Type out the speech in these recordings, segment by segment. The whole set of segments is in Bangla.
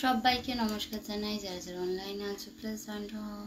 সবাইকে নমস্কার জানাই, যারা যারা অনলাইনে আছো প্লিজ জয়েন হও।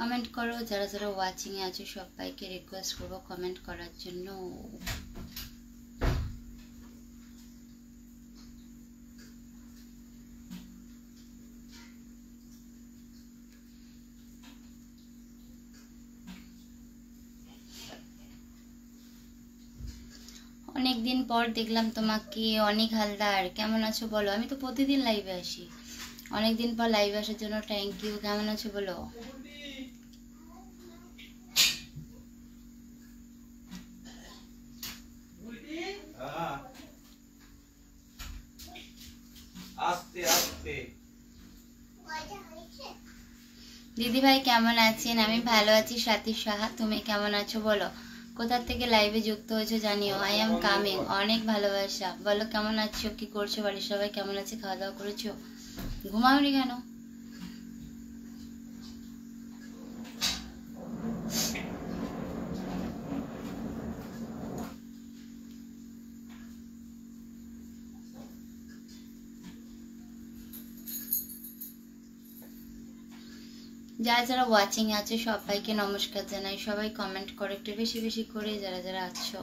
কমেন্ট করো, যারা যারা ওয়াচিং এ আছো সবাইকে রিকোয়েস্ট করবো কমেন্ট করার জন্য। অনেকদিন পর দেখলাম তোমাকে। অনেক হালদার, কেমন আছো বলো? আমি তো প্রতিদিন লাইভে আসি, অনেকদিন পর লাইভে আসার জন্য থ্যাংক ইউ। কেমন আছো বলো? দিদি ভাই কেমন আছেন? আমি ভালো আছি সাথী সাহা, তুমি কেমন আছো বলো? কোথা থেকে লাইভে যুক্ত হয়েছো জানিও। আই এম কামিং, অনেক ভালোবাসা। বলো কেমন আছো, কি করছো, বাড়ির সবাই কেমন আছে, খাওয়া দাওয়া করেছো? ঘুমাওনি কেন? যারা যারা ওয়াচিং আছে সবাইকে নমস্কার জানাই। সবাই কমেন্ট করো একটু বেশি বেশি করে, যারা যারা আছো।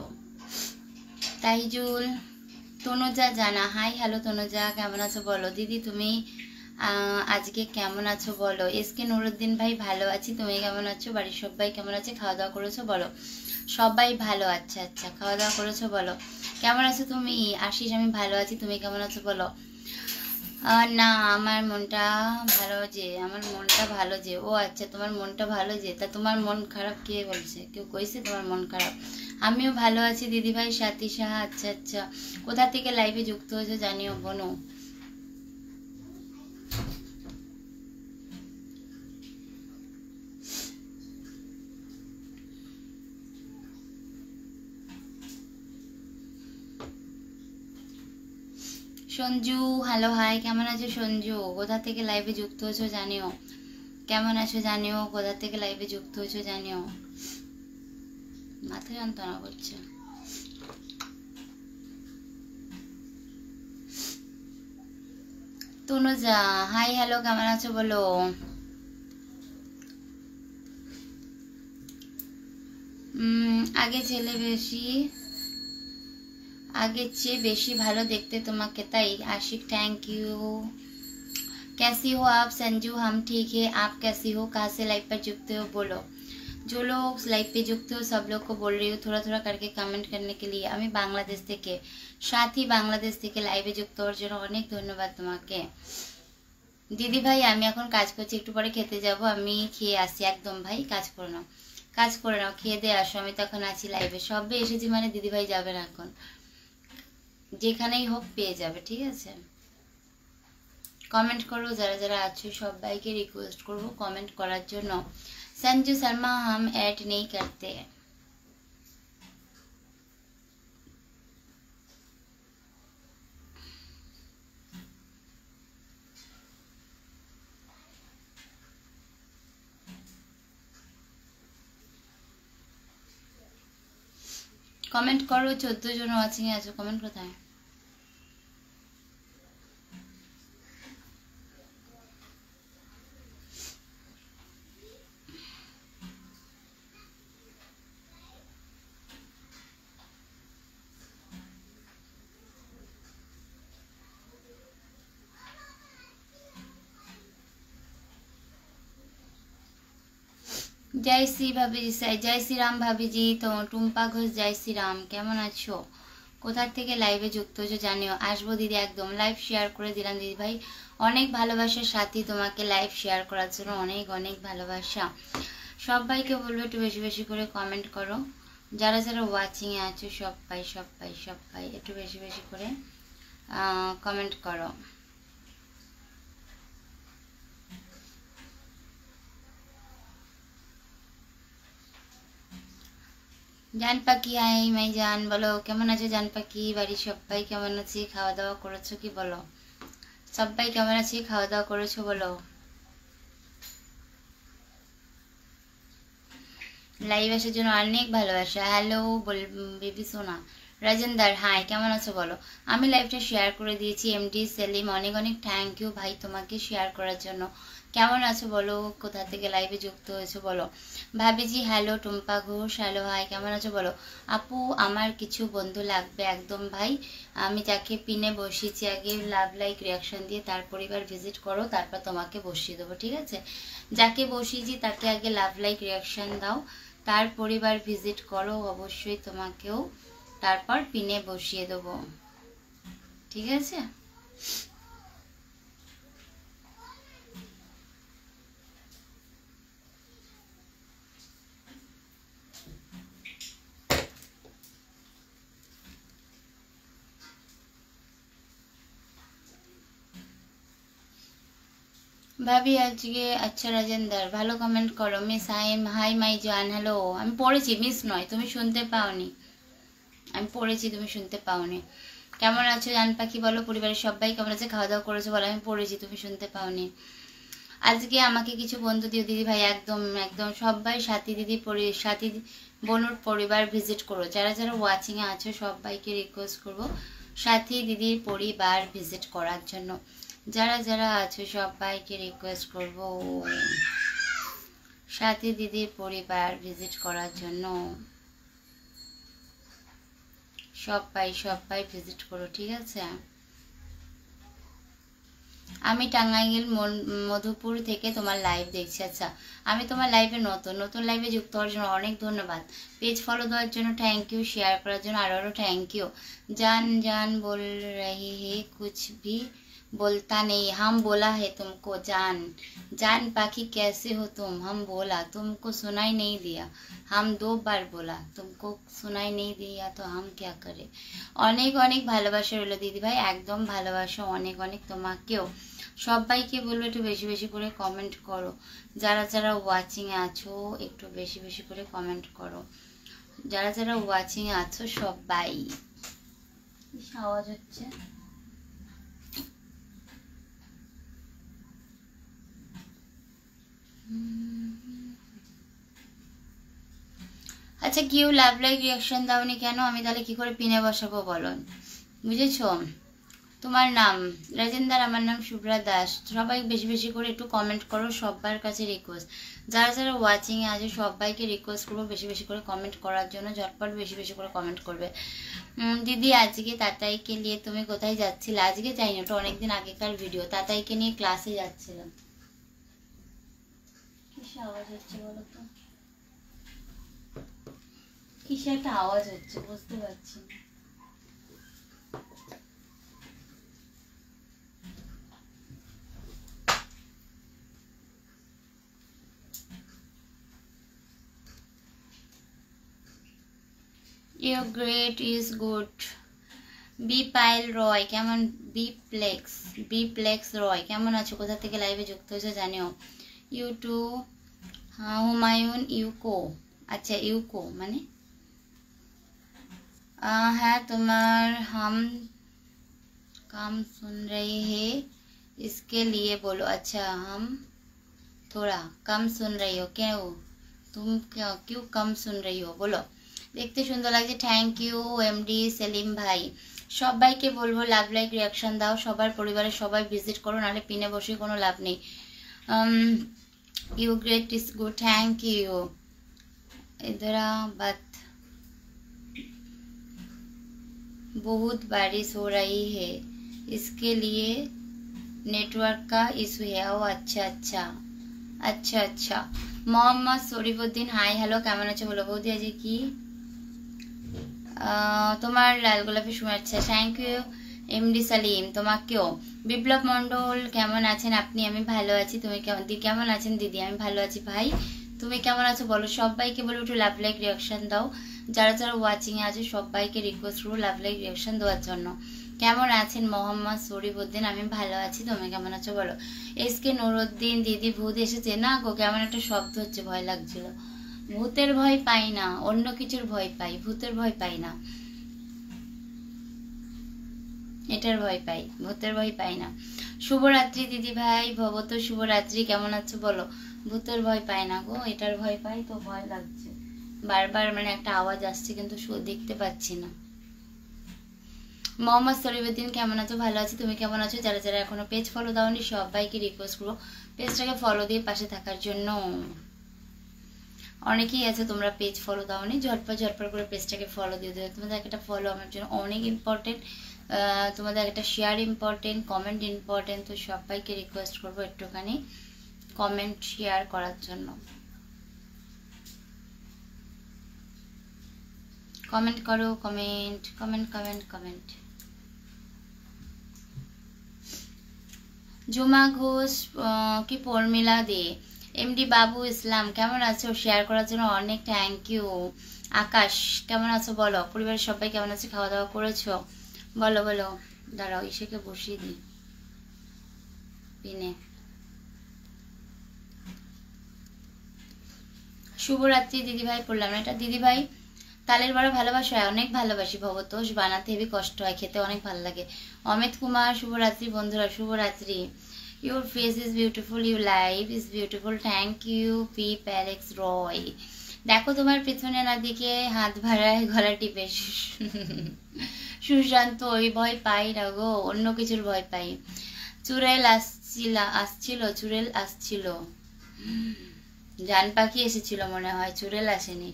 তাইজুল, তনুজা জানা, হাই হ্যালো তনুজা, কেমন আছো বলো? দিদি তুমি আজকে কেমন আছো বলো? এসকে নুরুদ্দিন ভাই, ভালো আছি, তুমি কেমন আছো? বাড়ির সবাই কেমন আছে, খাওয়া দাওয়া করেছো বলো? সবাই ভালো, আচ্ছা আচ্ছা, খাওয়া দাওয়া করেছো বলো? কেমন আছো তুমি? আশিস, আমি ভালো আছি, তুমি কেমন আছো বলো? না, আমার মনটা ভালো যে, আমার মনটা ভালো যে। ও আচ্ছা, তোমার মনটা ভালো যে, তা তোমার মন খারাপ কে বলছে? কেউ কইছে তোমার মন খারাপ? আমিও ভালো আছি দিদিভাই সাথী সাহা। আচ্ছা আচ্ছা, কোথা থেকে লাইভে যুক্ত হয়েছে জানিও বোনো। সঞ্জু, হ্যালো হাই, কেমন আছো সঞ্জু? কোথা থেকে লাইভে যুক্ত হয়েছো জানিও। কেমন আছো জানিও, কোথা থেকে লাইভে যুক্ত হয়েছো জানিও। মাথা যন্ত্রণা করছে। তনুজা, হাই হ্যালো, কেমন আছো বলো? আগে ছেলে বেশি, আগের চেয়ে বেশি ভালো দেখতে তোমাকে, তাই आशिक थैंक यू। कैसी हो आप संजू? हम ठीक है, आप कैसी हो? कहाँ से लाइव पर जुड़ते हो बोलो? जो लोग लाइव पे जुड़ते हो सब लोग को बोल रही हूँ थोड़ा थोड़ा करके कमेंट करने के लिए। আমি বাংলাদেশ থেকে, সাথী বাংলাদেশ থেকে লাইভে যুক্ত হওয়ার জন্য অনেক ধন্যবাদ তোমাকে। দিদি ভাই আমি এখন কাজ করছি, একটু পরে খেতে যাব, আমি খেয়ে আসি। একদম ভাই, কাজ করে নাও, কাজ করে নাও, খেয়ে দিয়ে আসো। আমি তখন আছি লাইভে, সবে এসেছি মানে দিদি ভাই যাবে না এখন, যেখানেই হোক পেয়ে যাবে, ঠিক আছে? কমেন্ট করো, যারা যারা আছো সবাইকে রিকোয়েস্ট করব কমেন্ট করার জন্য। संजू शर्मा हम ऐड नहीं करते। কমেন্ট করো, 14 জন ওয়াচিং এ আছো, কমেন্ট কোথায়? জয় শ্রী ভাবি, জয় শ্রীরাম ভাবিজি, তো টুম্পা ঘোষ, জয় শ্রীরাম, কেমন আছো? কোথা থেকে লাইভে যুক্ত হয়েছো জানিও। আসবো দিদি, একদম লাইভ শেয়ার করে দিলাম দিদি ভাই, অনেক ভালোবাসার সাথী তোমাকে লাইভ শেয়ার করার জন্য অনেক অনেক ভালোবাসা। সবাইকে বলবো একটু বেশি বেশি করে কমেন্ট করো, যারা যারা ওয়াচিং এ আছো সবাই সবাই সবাই একটু বেশি বেশি করে কমেন্ট করো। জান পাখি হাই মাই জান, বলো কেমন আছো জান পাখি? বাড়ির সবাই কেমন আছে? খাওয়া দাওয়া করেছো কি? বলো সবাই কেমন আছে, খাওয়া দাওয়া করেছো বলো। লাইভ আসার জন্য অনেক ভালোবাসা। হ্যালো বেবি সোনা। রাজেন্দার হাই, কেমন আছো বলো। আমি লাইভটা শেয়ার করে দিয়েছি। এমডি সেলিম অনেক অনেক থ্যাংক ইউ ভাই তোমাকে শেয়ার করার জন্য। কেমন আছো বলো, কোথা থেকে লাইভে যুক্ত হয়েছো বলো। ভাবিজি hello, Tumpa Ghosh hello hi, কেমন আছো বলো। আপু আমার কিছু বন্ধু লাগবে একদম ভাই, আমি যাকে পিনে বসিয়েছি আগে লাভ লাইক রিয়াকশন দিয়ে তার পরিবার ভিজিট করো, তারপর তোমাকে বসিয়ে দেবো, ঠিক আছে? যাকে বসিয়েছি তাকে আগে লাভ লাইক রিয়াকশন দাও, তার পরিবার ভিজিট করো, অবশ্যই তোমাকেও তারপর পিনে বসিয়ে দেবো, ঠিক আছে? ভাবি আজকে আচ্ছা রাজেন্দার ভালো কমেন্ট করো। মিস হাই মাই জান হ্যালো, আমি পড়েছি মিস নয়, তুমি শুনতে পাওনি, আমি পড়েছি তুমি শুনতে পাওনি। কেমন আছো জান পাখি বলো, পরিবারের সবাই কেমন আছে, খাওয়া দাওয়া করেছো বলো। আমি পড়েছি তুমি শুনতে পাওনি। আজকে আমাকে কিছু বন্ধু দিও দিদি ভাই, একদম একদম সবাই সাথী দিদি সাথী বনুর পরিবার ভিজিট করো। যারা যারা ওয়াচিং এ আছো সবাইকে রিকোয়েস্ট করব সাথী দিদির পরিবার ভিজিট করার জন্য। যারা যারা আছো সবাইকে রিকোয়েস্ট করব সাথী দিদির পরিবার ভিজিট করার জন্য। সবাই সবাই ভিজিট করো, ঠিক আছে? আমি টাঙ্গাইল মধুপুর থেকে তোমার লাইভ দেখছি। আচ্ছা, আমি তোমার লাইভে নতুন লাইভে যুক্ত হওয়ার জন্য অনেক ধন্যবাদ। পেজ ফলো দেওয়ার জন্য থ্যাংক ইউ, শেয়ার করার জন্য আরো থ্যাংক ইউ। জান জান बोल रही है कुछ भी बोलता नहीं, हम बोला है तुमको जान जान पाखी कैसे हो तुम, हम बोला तुमको सुनाई नहीं दिया, हम 2 बार बोला तुमको सुनाई नहीं दिया तो हम क्या करे। অনেক অনেক ভালোবাসা রইলো দিদি ভাই, একদম ভালোবাসা অনেক অনেক তোমাকেও। সবাইকে বলবো একটু বেশি বেশি করে কমেন্ট করো। যারা যারা ওয়াচিং এ আছো একটু বেশি বেশি করে কমেন্ট করো। যারা যারা ওয়াচিং এ আছো সবাই। আওয়াজ হচ্ছে, আচ্ছা কেউ লাভ লাইক রিয়াকশন দাওনি কেন? আমি তাহলে কি করে পিনে বসাবো বলো, বুঝেছো? তোমার নাম রাজেন্দার, আমার নাম শুভ্রা দাস। সবাই বেশি বেশি করে একটু কমেন্ট করো, সবার কাছে রিকোয়েস্ট। যারা যারা ওয়াচিং এ আছে সবাইকে রিকোয়েস্ট করবো বেশি বেশি করে কমেন্ট করার জন্য, ঝটপট বেশি বেশি করে কমেন্ট করবে। দিদি আজকে তাতাইকে নিয়ে তুমি কোথায় যাচ্ছিলে? আজকে যাইনি, ওটা অনেকদিন আগেকার ভিডিও। তাতাইকে নিয়ে ক্লাসে যাচ্ছিলাম। কিসে আওয়াজ হচ্ছে বলো তো, কিসে একটা আওয়াজ হচ্ছে বুঝতে পারছি না। Your great is good. বি পাইল রয় কেমন, বি প্লেক্স রয় কেমন আছো, কোথা থেকে লাইভে যুক্ত হয়েছে জানিও। ইউটিউব হুমায়ুন ইউকো, আচ্ছা ইউকো মানে হ্যাঁ তোমার हम काम सुन रहे हैं इसके लिए बोलो। अच्छा हम थोड़ा कम सुन रही हो, क्यों तुम क्यों कम सुन रही हो बोलो। দেখতে সুন্দর লাগছে, থ্যাংক ইউ এমডি সেলিম ভাই। সবাইকে বলবো লাভ লাইক রিয়াকশন দাও, সবার পরিবারের সবাই ভিজিট করো, নাহলে পিনে বসে কোনো লাভ নেই। You great is good, thank you. इधर बात बहुत बारिश हो रही है इसके लिए नेटवर्क का इशू है। ओ अच्छा अच्छा अच्छा अच्छा। मोहम्मद শরীফুদ্দিন হাই হ্যালো, কেমন আছো বলো। বৌদি আজকে কি তোমার লাল গোলাপি শুভেচ্ছা, থ্যাংক ইউ এমডি সালিম তোমাকেও। বিপ্লব মন্ডল কেমন আছেন আপনি? আমি ভালো আছি, তুমি কেমন আছেন দিদি? আমি ভালো আছি ভাই, তুমি কেমন আছো বলো, সবাইকে বলো একটু লাভ লাইক রিয়াকশন দাও। যারা যারা ওয়াচিং এ আছে সবাইকে রিকোয়েস্ট করবো লাভ লাইক রিয়াকশন দেওয়ার জন্য। কেমন আছেন মোহাম্মদ শরীফউদ্দিন? আমি ভালো আছি, তুমি কেমন আছো বলো। এসকে নুরুদ্দিন দিদি, ভূত এসেছে না গো, কেমন একটা শব্দ হচ্ছে, ভয় লাগছিল। ভূতের ভয় পাই না, অন্য কিছুর ভয় পাই, ভূতের ভয় পাই না, এটার ভয় পাই, ভূতের ভয় পাই না। শুভরাত্রি দিদি ভাই, ভবত শুভরাত্রি, কেমন আছো বলো। ভূতের ভয় পাই না গো, এটার ভয় পাই, তো ভয় লাগছে বারবার, মানে একটা আওয়াজ আসছে কিন্তু দেখতে পাচ্ছি না। মোহাম্মদ শরীফউদ্দিন কেমন আছো? ভালো আছি, তুমি কেমন আছো? যারা যারা এখনো পেজ ফলো দাওনি সবাইকে রিকোয়েস্ট করবো পেজটাকে ফলো দিয়ে পাশে থাকার জন্য। অনেকেই আছে তোমরা পেজ ফলো দাওনি, ঝটপট করে পেজটাকে ফলো দিয়ে দেবে। তোমাদের একটা ফলো আমার জন্য অনেক ইম্পর্টেন্ট, তোমাদের একটা শেয়ার ইম্পর্টেন্ট, কমেন্ট ইম্পর্টেন্ট। তো সবাইকে রিকোয়েস্ট করবো একটুখানি কমেন্ট শেয়ার করার জন্য। কমেন্ট করো, কমেন্ট কমেন্ট কমেন্ট কমেন্ট। জুমা ঘোষ কি পর্মিলা দে, এমডি বাবু ইসলাম কেমন আছো? শেয়ার করার জন্য অনেক থ্যাংক ইউ। আকাশ কেমন আছো বলো, পরিবারের সবাই কেমন আছে? খাওয়া দাওয়া করেছো বলো বলো। দাঁড়াও ইসেকে বসিয়ে দিই পিনে। শুভরাত্রি দিদিভাই, পড়লাম না এটা দিদিভাই। তালের বড়া ভালোবাসা? অনেক ভালোবাসি ভবতোষ, বানাতে হেবি কষ্ট হয়, খেতে অনেক ভালো লাগে। অমিত কুমার শুভরাত্রি বন্ধুরা, শুভরাত্রি। Your face is beautiful, your life is beautiful, thank you পি প্যালেক্স রয়। দেখো তোমার পেছনে না দিকে হাত ভাড়ায় গলা টিপে সুশান্ত, ওই ভয় পাই না গো, অন্য কিছুর ভয় পাই। চুড়েল আসছিল, চুড়েল আসছিল, জান পাখি এসেছিল মনে হয়, চুড়েল আসেনি।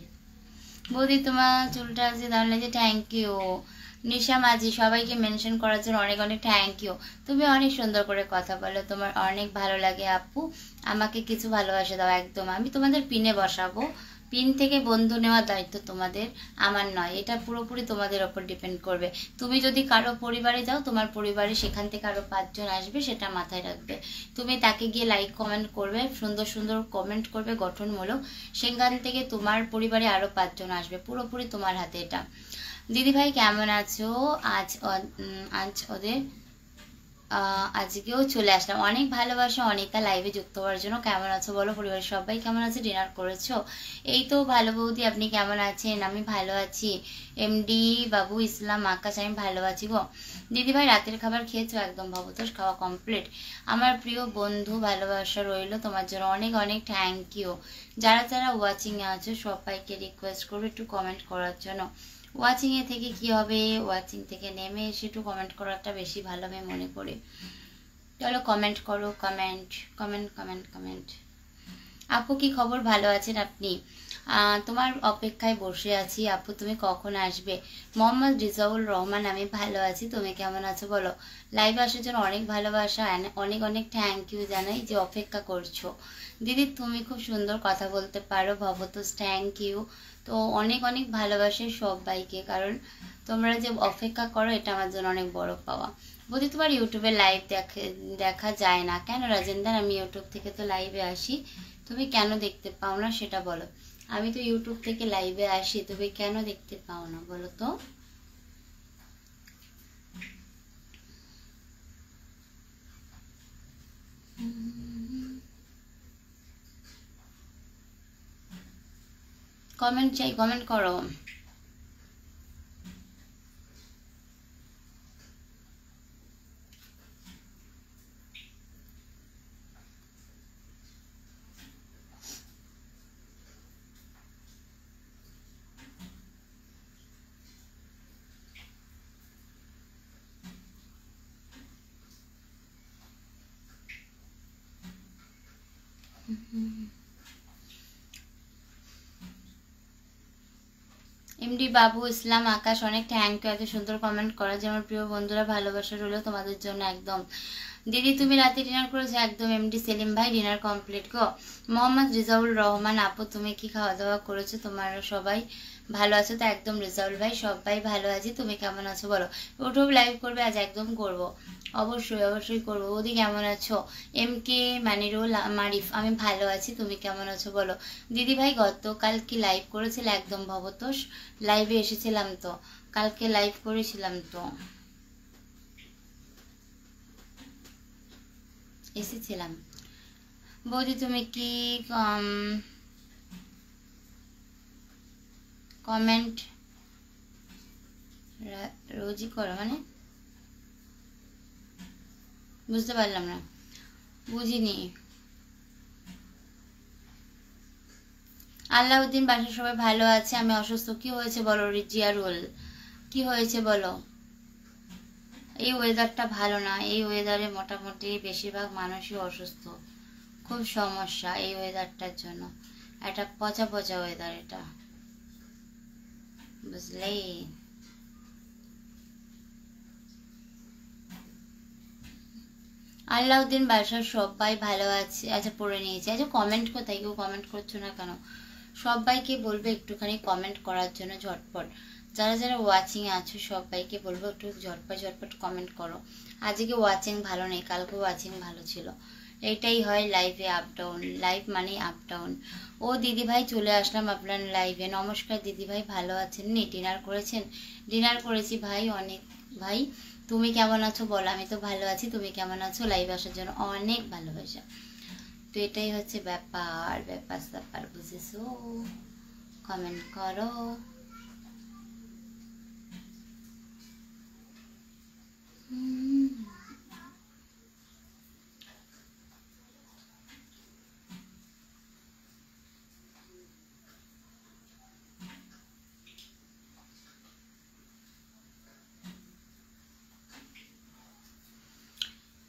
বৌদি তোমার চুলটা আছে তাহলে যে, থ্যাংক ইউ। নিশা মাঝি সবাইকে মেনশন করার জন্য অনেক অনেক থ্যাংক ইউ। তুমি অনেক সুন্দর করে কথা বলো, তোমার অনেক ভালো লাগে আপু, আমাকে কিছু ভালোবাসা দাও। একদম আমি তোমাদের পিনে বসাবো, পিন থেকে বন্ধু নেওয়ার দায়িত্ব তোমাদের, আমার নয়। এটা পুরোপুরি তোমাদের ওপর ডিপেন্ড করবে। তুমি যদি কারো পরিবারে যাও, তোমার পরিবারে সেখান থেকে আরো 5 জন আসবে, সেটা মাথায় রাখবে। তুমি তাকে গিয়ে লাইক কমেন্ট করবে, সুন্দর সুন্দর কমেন্ট করবে গঠনমূলক, সেখান থেকে তোমার পরিবারে আরো 5 জন আসবে, পুরোপুরি তোমার হাতে এটা। দিদিভাই কেমন আছো? আজ ওদের আজকেও চলে আসলাম, অনেক ভালোবাসা অনিতা লাইভে যুক্ত হওয়ার জন্য। কেমন আছো বলো, পরিবারের সবাই কেমন আছে? ডিনার করেছো? এই তো ভালো বৌদি, আপনি কেমন আছেন? আমি ভালো আছি। এমডি বাবু ইসলাম আকাশ, আমি ভালো আছি গো। দিদিভাই রাতের খাবার খেয়েছো? একদম ভবতোষ খাওয়া কমপ্লিট। আমার প্রিয় বন্ধু, ভালোবাসা রইলো তোমার জন্য, অনেক অনেক থ্যাংক ইউ। যারা যারা ওয়াচিং এ আছো সবাইকে রিকোয়েস্ট করবো একটু কমেন্ট করার জন্য। ওয়াচিং এ থেকে কি হবে, ওয়াচিং থেকে নেমে এসে একটু কমেন্ট করাটা বেশি ভালো আমি মনে করি। চলো কমেন্ট করো, কমেন্ট কমেন্ট কমেন্ট কমেন্ট। আপু কি খবর, ভালো আছেন আপনি? তোমার অপেক্ষায় বসে আছি আপু, তুমি কখন আসবে? মোহাম্মদ রিজাউল রহমান, আমি ভালো আছি, তুমি কেমন আছো বলো। লাইভে আসার জন্য অনেক ভালোবাসা, অনেক অনেক থ্যাংক ইউ জানাই যে অপেক্ষা করছো। দিদি তুমি খুব সুন্দর কথা বলতে পারো ভবতোষ, থ্যাংক ইউ। তো অনেক অনেক ভালোবাসে সবাইকে, কারণ তোমরা যে অপেক্ষা করো এটা আমার জন্য অনেক বড় পাওয়া। বলছি তোমার ইউটিউবে লাইভ দেখা যায় না কেন রাজেন্দার? আমি ইউটিউব থেকে তো লাইভে আসি, তুমি কেন দেখতে পাও না সেটা বলো। আমি তো ইউটিউব থেকে লাইভে আসি, তুমি কেন দেখতে পাও না বলো তো। কমেন্ট চাই, কমেন্ট করো। এমডি বাবু ইসলাম আকাশ, অনেক থ্যাংক ইউ এত সুন্দর কমেন্ট করা যে। আমার প্রিয় বন্ধুরা ভালোবাসা রইলো তোমাদের জন্য একদম। দিদি তুমি রাতে ডিনার করেছো? একদম এমডি সেলিম ভাই ডিনার কমপ্লিট গো। মোহাম্মদ রিজাউল রহমান আপু তুমি কি খাওয়া দাওয়া করেছো? তোমার সবাই ভালো আছো তো? একদম রেজাউল ভাই সবাই ভালো আছি, তুমি কেমন আছো বলো। ইউটিউব লাইভ করবে আজ? একদম করব, অবশ্যই অবশ্যই করবো। ওদি কেমন আছো? এম কে মানিরুল মারিফ, আমি ভালো আছি, তুমি কেমন আছো বলো। দিদি ভাই গতকাল কি লাইভ করেছিল? একদম ভবতোষ, লাইভে এসেছিলাম তো, কালকে লাইভ করেছিলাম তো, এসেছিলাম। বৌদি তুমি কি কমেন্ট রোজই করো মানে? বুঝতে পারলাম না, বুঝিনি। আল্লাউদ্দিন, বাসার সবাই ভালো আছে, আমি অসুস্থ। কি হয়েছে বলো রিজিয়ারুল, কি হয়েছে বলো। এই ওয়েদারটা ভালো না, এই ওয়েদারে মোটামুটি বেশিরভাগ মানুষই অসুস্থ, খুব সমস্যা এই ওয়েদারটার জন্য। একটা পচা পচা ওয়েদার এটা, বুঝলে। আল্লাউদ্দিন, বাসার সবাই ভালো আছে। আচ্ছা পড়ে নিয়েছি। আচ্ছা কমেন্ট কোথায়, কেউ কমেন্ট করছো না কেন? সবাইকে বলবো একটুখানি কমেন্ট করার জন্য ঝটপট। যারা যারা ওয়াচিং আছো সবাইকে বলবো একটু ঝটপট ঝটপট কমেন্ট করো। আজকে ওয়াচিং ভালো নেই, কালকে ওয়াচিং ভালো ছিল। এটাই হয় লাইভে আপ ডাউন, লাইভ মানে আপ ডাউন। ও দিদি ভাই চলে আসলাম আপনার লাইভে। নমস্কার দিদি ভাই, ভালো আছেন নি? ডিনার করেছেন? ডিনার করেছি ভাই, অনেক ভাই। তুমি কেমন আছো বলো। আমি তো ভালো আছি, তুমি কেমন আছো? লাইভে আসার জন্য অনেক ভালোবাসা। তো এটাই হচ্ছে ব্যাপার, ব্যাপার স্যাপার, বুঝেছো? কমেন্ট করো।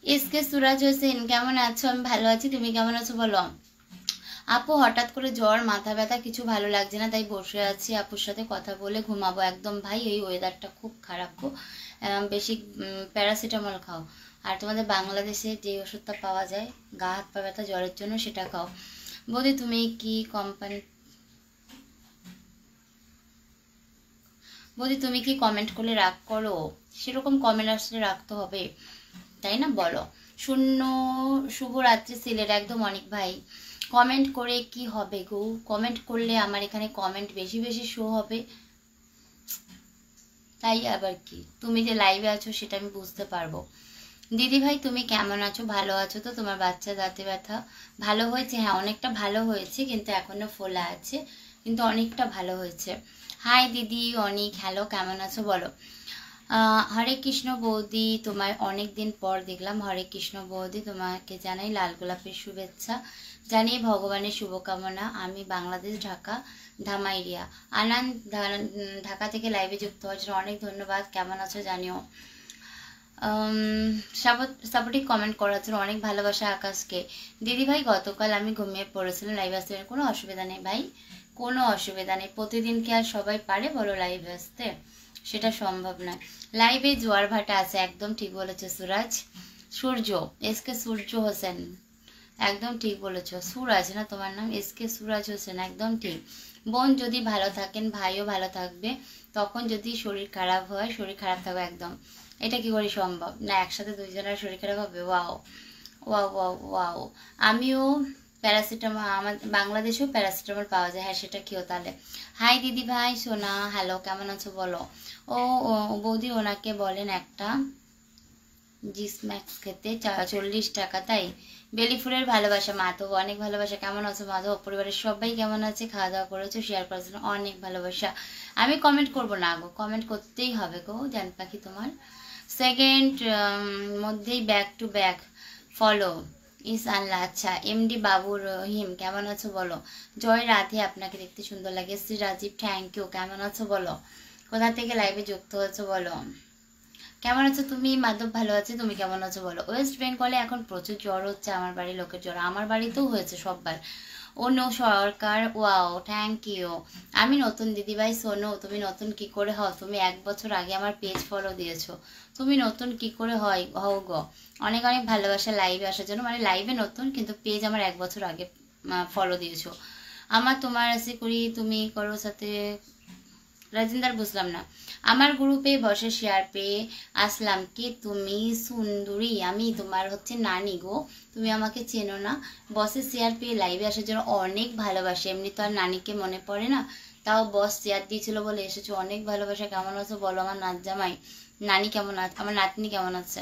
এসকে সুরাজ হোসেন, কেমন আছো? আমি ভালো আছি, তুমি কেমন আছো বলো। আপু হঠাৎ করে জ্বর, মাথা ব্যথা, কিছু ভালো লাগছে না, তাই বসে আছি, আপুর সাথে কথা বলে ঘুমাবো। একদম ভাই, এই ওয়েদারটা খুব খারাপ গো। বেশি প্যারাসিটামল খাও। আর তোমাদের বাংলাদেশে যে ওষুধটা পাওয়া যায় গা হাত পা ব্যথা জ্বরের জন্য, সেটা খাও। বৌদি তুমি কি কোম্পানি, বৌদি তুমি কি কমেন্ট করলে রাগ করো? সেরকম কমেন্ট আসলে রাখতে হবে, তাই না বলো। শূন্য শুভরাত্রি সিলেট, একদম অনেক ভাই। কমেন্ট করে কি হবে গো? কমেন্ট করলে আমার এখানে কমেন্ট বেশি বেশি শো হবে, তাই আবার কি, তুমি যে লাইভে আছো সেটা আমি বুঝতে পারবো। দিদি ভাই তুমি কেমন আছো? ভালো আছো তো? তোমার বাচ্চা দাঁতে ব্যথা ভালো হয়েছে? হ্যাঁ অনেকটা ভালো হয়েছে, কিন্তু এখনো ফোলা আছে, কিন্তু অনেকটা ভালো হয়েছে। হাই দিদি অনেক, হ্যালো কেমন আছো বলো। হরে কৃষ্ণ বৌদি, তোমার অনেক দিন পর দেখলাম। হরে কৃষ্ণ বৌদি, তোমাকে জানাই লাল গোলাপের শুভেচ্ছা, জানিয়ে ভগবানের শুভকামনা। আমি বাংলাদেশ, ঢাকা ধামাইরিয়া। আনন্দ ঢাকা থেকে লাইভে যুক্ত হওয়ার জন্য অনেক ধন্যবাদ। কেমন আছো জানিও। সাপোর্টিভ কমেন্ট করার জন্য অনেক ভালোবাসা আকাশকে। দিদি ভাই গতকাল আমি ঘুমিয়ে পড়েছিলাম, লাইভে আসতে কোনো অসুবিধা নেই ভাই, কোনো অসুবিধা নেই। প্রতিদিন কি আর সবাই পারে বলো লাইভে আসতে? সেটা সম্ভব নয়। লাইভে জোয়ার ভাটা আছে, একদম ঠিক বলেছো সুরাজ। সূর্য, এসকে সূর্য হোসেন, একদম ঠিক বলেছো। সুরাজ না তোমার নাম? এসকে সুরাজ হোসেন, একদম ঠিক। বোন যদি ভালো থাকেন ভাইও ভালো থাকবে, তখন যদি শরীর খারাপ হয় শরীর খারাপ থাকবে একদম। এটা কি করে সম্ভব না একসাথে দুইজনের শরীর খারাপ হবে? Wow wow wow wow. আমিও প্যারাসিটামল, আমার বাংলাদেশেও প্যারাসিটামল পাওয়া যায়, হ্যাঁ সেটা খেও তাহলে। হাই দিদি ভাই সোনা, হ্যালো কেমন আছো বলো। ও বৌদি ওনাকে বলেন একটা জিস ম্যাক্স খেতে, 40 টাকা, তাই। বেলি ফুলের ভালোবাসা, মাধব অনেক ভালোবাসা। কেমন আছো মাধব? পরিবারের সবাই কেমন আছে? খাওয়া দাওয়া করেছো? শেয়ার করার জন্য অনেক ভালোবাসা। আমি কমেন্ট করবো না গো, কমেন্ট করতেই হবে গো জান পাখি তোমার। সেকেন্ড মধ্যেই ব্যাক টু ব্যাক ফলো ইস আল্লাহ। আচ্ছা এমডি বাবু রহিম, কেমন আছো বলো। জয় রাধে, আপনাকে দেখতে সুন্দর লাগে। Shri Rajeev, thank you. কেমন আছো বলো, কোথা থেকে লাইভে যুক্ত হয়েছো বলো। কেমন আছো তুমি? মাধব ভালো আছে, তুমি কেমন আছো বলো। ওয়েস্ট বেঙ্গলে এখন প্রচুর জ্বর হচ্ছে, আমার বাড়ির লোকের জ্বর, আমার বাড়িতেও হয়েছে সববার। অনু সরকার, ওয়াও থ্যাংক ইউ। আমি নতুন দিদিভাই সোনু, তুমি নতুন কি করে হও? তুমি 1 বছর আগে আমার পেজ ফলো দিয়েছো, তুমি নতুন কি করে হও গো? অনেক অনেক ভালোবাসা লাইভে আসার জন্য, মানে লাইভে নতুন কিন্তু পেজ আমার 1 বছর আগে ফলো দিয়েছো। আমার তোমার আছে করি, তুমি করো সাথে রাজিন্দার বুঝলাম না। আমার গ্রুপে বসে শেয়ার পেয়ে আসলাম, কি তুমি সুন্দরী, আমি তোমার হচ্ছে নানি গো, তুমি আমাকে চেনো না? বসে শেয়ার পেয়ে লাইভে আসার জন্য অনেক ভালোবাসে, এমনি তো আর নানিকে মনে পড়ে না, তাও বস শেয়ার দিয়েছিল বলে এসেছো, অনেক ভালোবাসা। কেমন আছো বলো আমার নাচ জামাই? নানি কেমন আছে? আমার নাতনি কেমন আছে?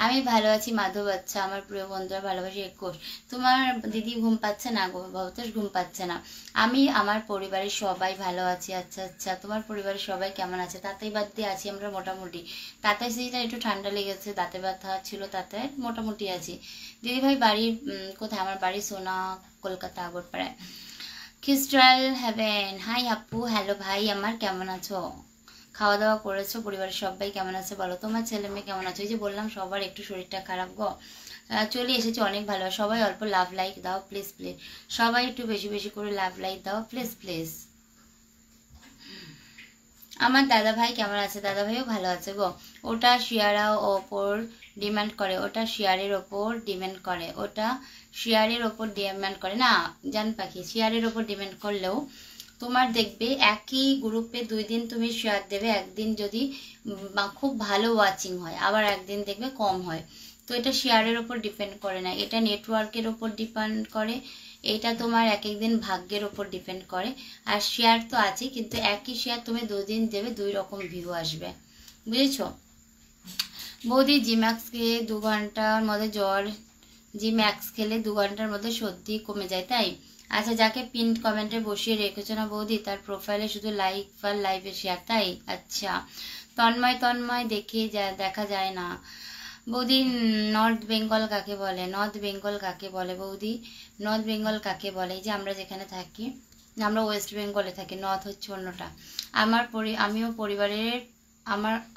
আমি ভালো আছি মাধব। আচ্ছা আমার প্রিয় বন্ধুরা ভালোবাসি 21। তোমার দিদি ঘুম পাচ্ছে না গো? ভবতোষ ঘুম পাচ্ছে না। আমি আমার পরিবারের সবাই ভালো আছি। আচ্ছা আচ্ছা, তোমার পরিবারের সবাই কেমন আছে? তাতেই বাদ দিয়ে আছি আমরা মোটামুটি। তাতে সেইটা একটু ঠান্ডা লেগেছে, দাঁতে ব্যথা ছিল, তাতে মোটামুটি আছি। দিদিভাই বাড়ি কোথায়? আমার বাড়ি সোনা, কলকাতা আগরপাড়ায়। ক্রিস্টাল হেভেন, হাই আপু। হ্যালো ভাই আমার, কেমন আছো? খাওয়া দাওয়া করেছো? পরিবারের সবাই কেমন আছে বলো? তোমার ছেলে মেয়ে কেমন আছে? এই যে বললাম সবার একটু শরীরটা খারাপ গো। চলে এসেছে অনেক ভালো। সবাই অল্প লাভ লাইক দাও প্লিজ প্লিজ, সবাই একটু বেশি বেশি করে লাভ লাইক দাও প্লিজ প্লিজ। আমার দাদা ভাই কেমন আছে? দাদা ভাইও ভালো আছে গো। ওটা শেয়ারের ওপর ডিমান্ড করে, ওটা শেয়ারের ওপর ডিমান্ড করে, ওটা শেয়ারের ওপর ডিমান্ড করে না জান পাখি। শেয়ারের ওপর ডিমান্ড করলেও তোমার দেখবে একই গ্রুপে 2 দিন তুমি শেয়ার দেবে, একদিন যদি খুব ভালো ওয়াচিং হয়, আবার একদিন দেখবে কম হয়। তো এটা শেয়ারের ওপর ডিপেন্ড করে না, এটা নেটওয়ার্কের ওপর ডিপেন্ড করে, এটা তোমার এক একদিন ভাগ্যের ওপর ডিপেন্ড করে। আর শেয়ার তো আছে, কিন্তু একই শেয়ার তুমি 2 দিন দেবে 2 রকম ভিউ আসবে, বুঝেছো? বৌদি জিম্যাক্স খেয়ে 2 ঘন্টার মধ্যে জ্বর, জিম্যাক্স খেলে 2 ঘন্টার মধ্যে সর্দি কমে যায়, তাই? আচ্ছা, যাকে পিন কমেন্টে বসিয়ে রেখেছো না বৌদি, তার প্রোফাইলে শুধু লাইক বা লাইভে শেয়ার, তাই? আচ্ছা, তন্ময় তন্ময় দেখা যায় না বৌদি। নর্থ বেঙ্গল কাকে বলে? নর্থ বেঙ্গল কাকে বলে বৌদি? নর্থ বেঙ্গল কাকে বলে? এই যে আমরা যেখানে থাকি, আমরা ওয়েস্ট বেঙ্গলে থাকি, নর্থ হচ্ছে অন্যটা।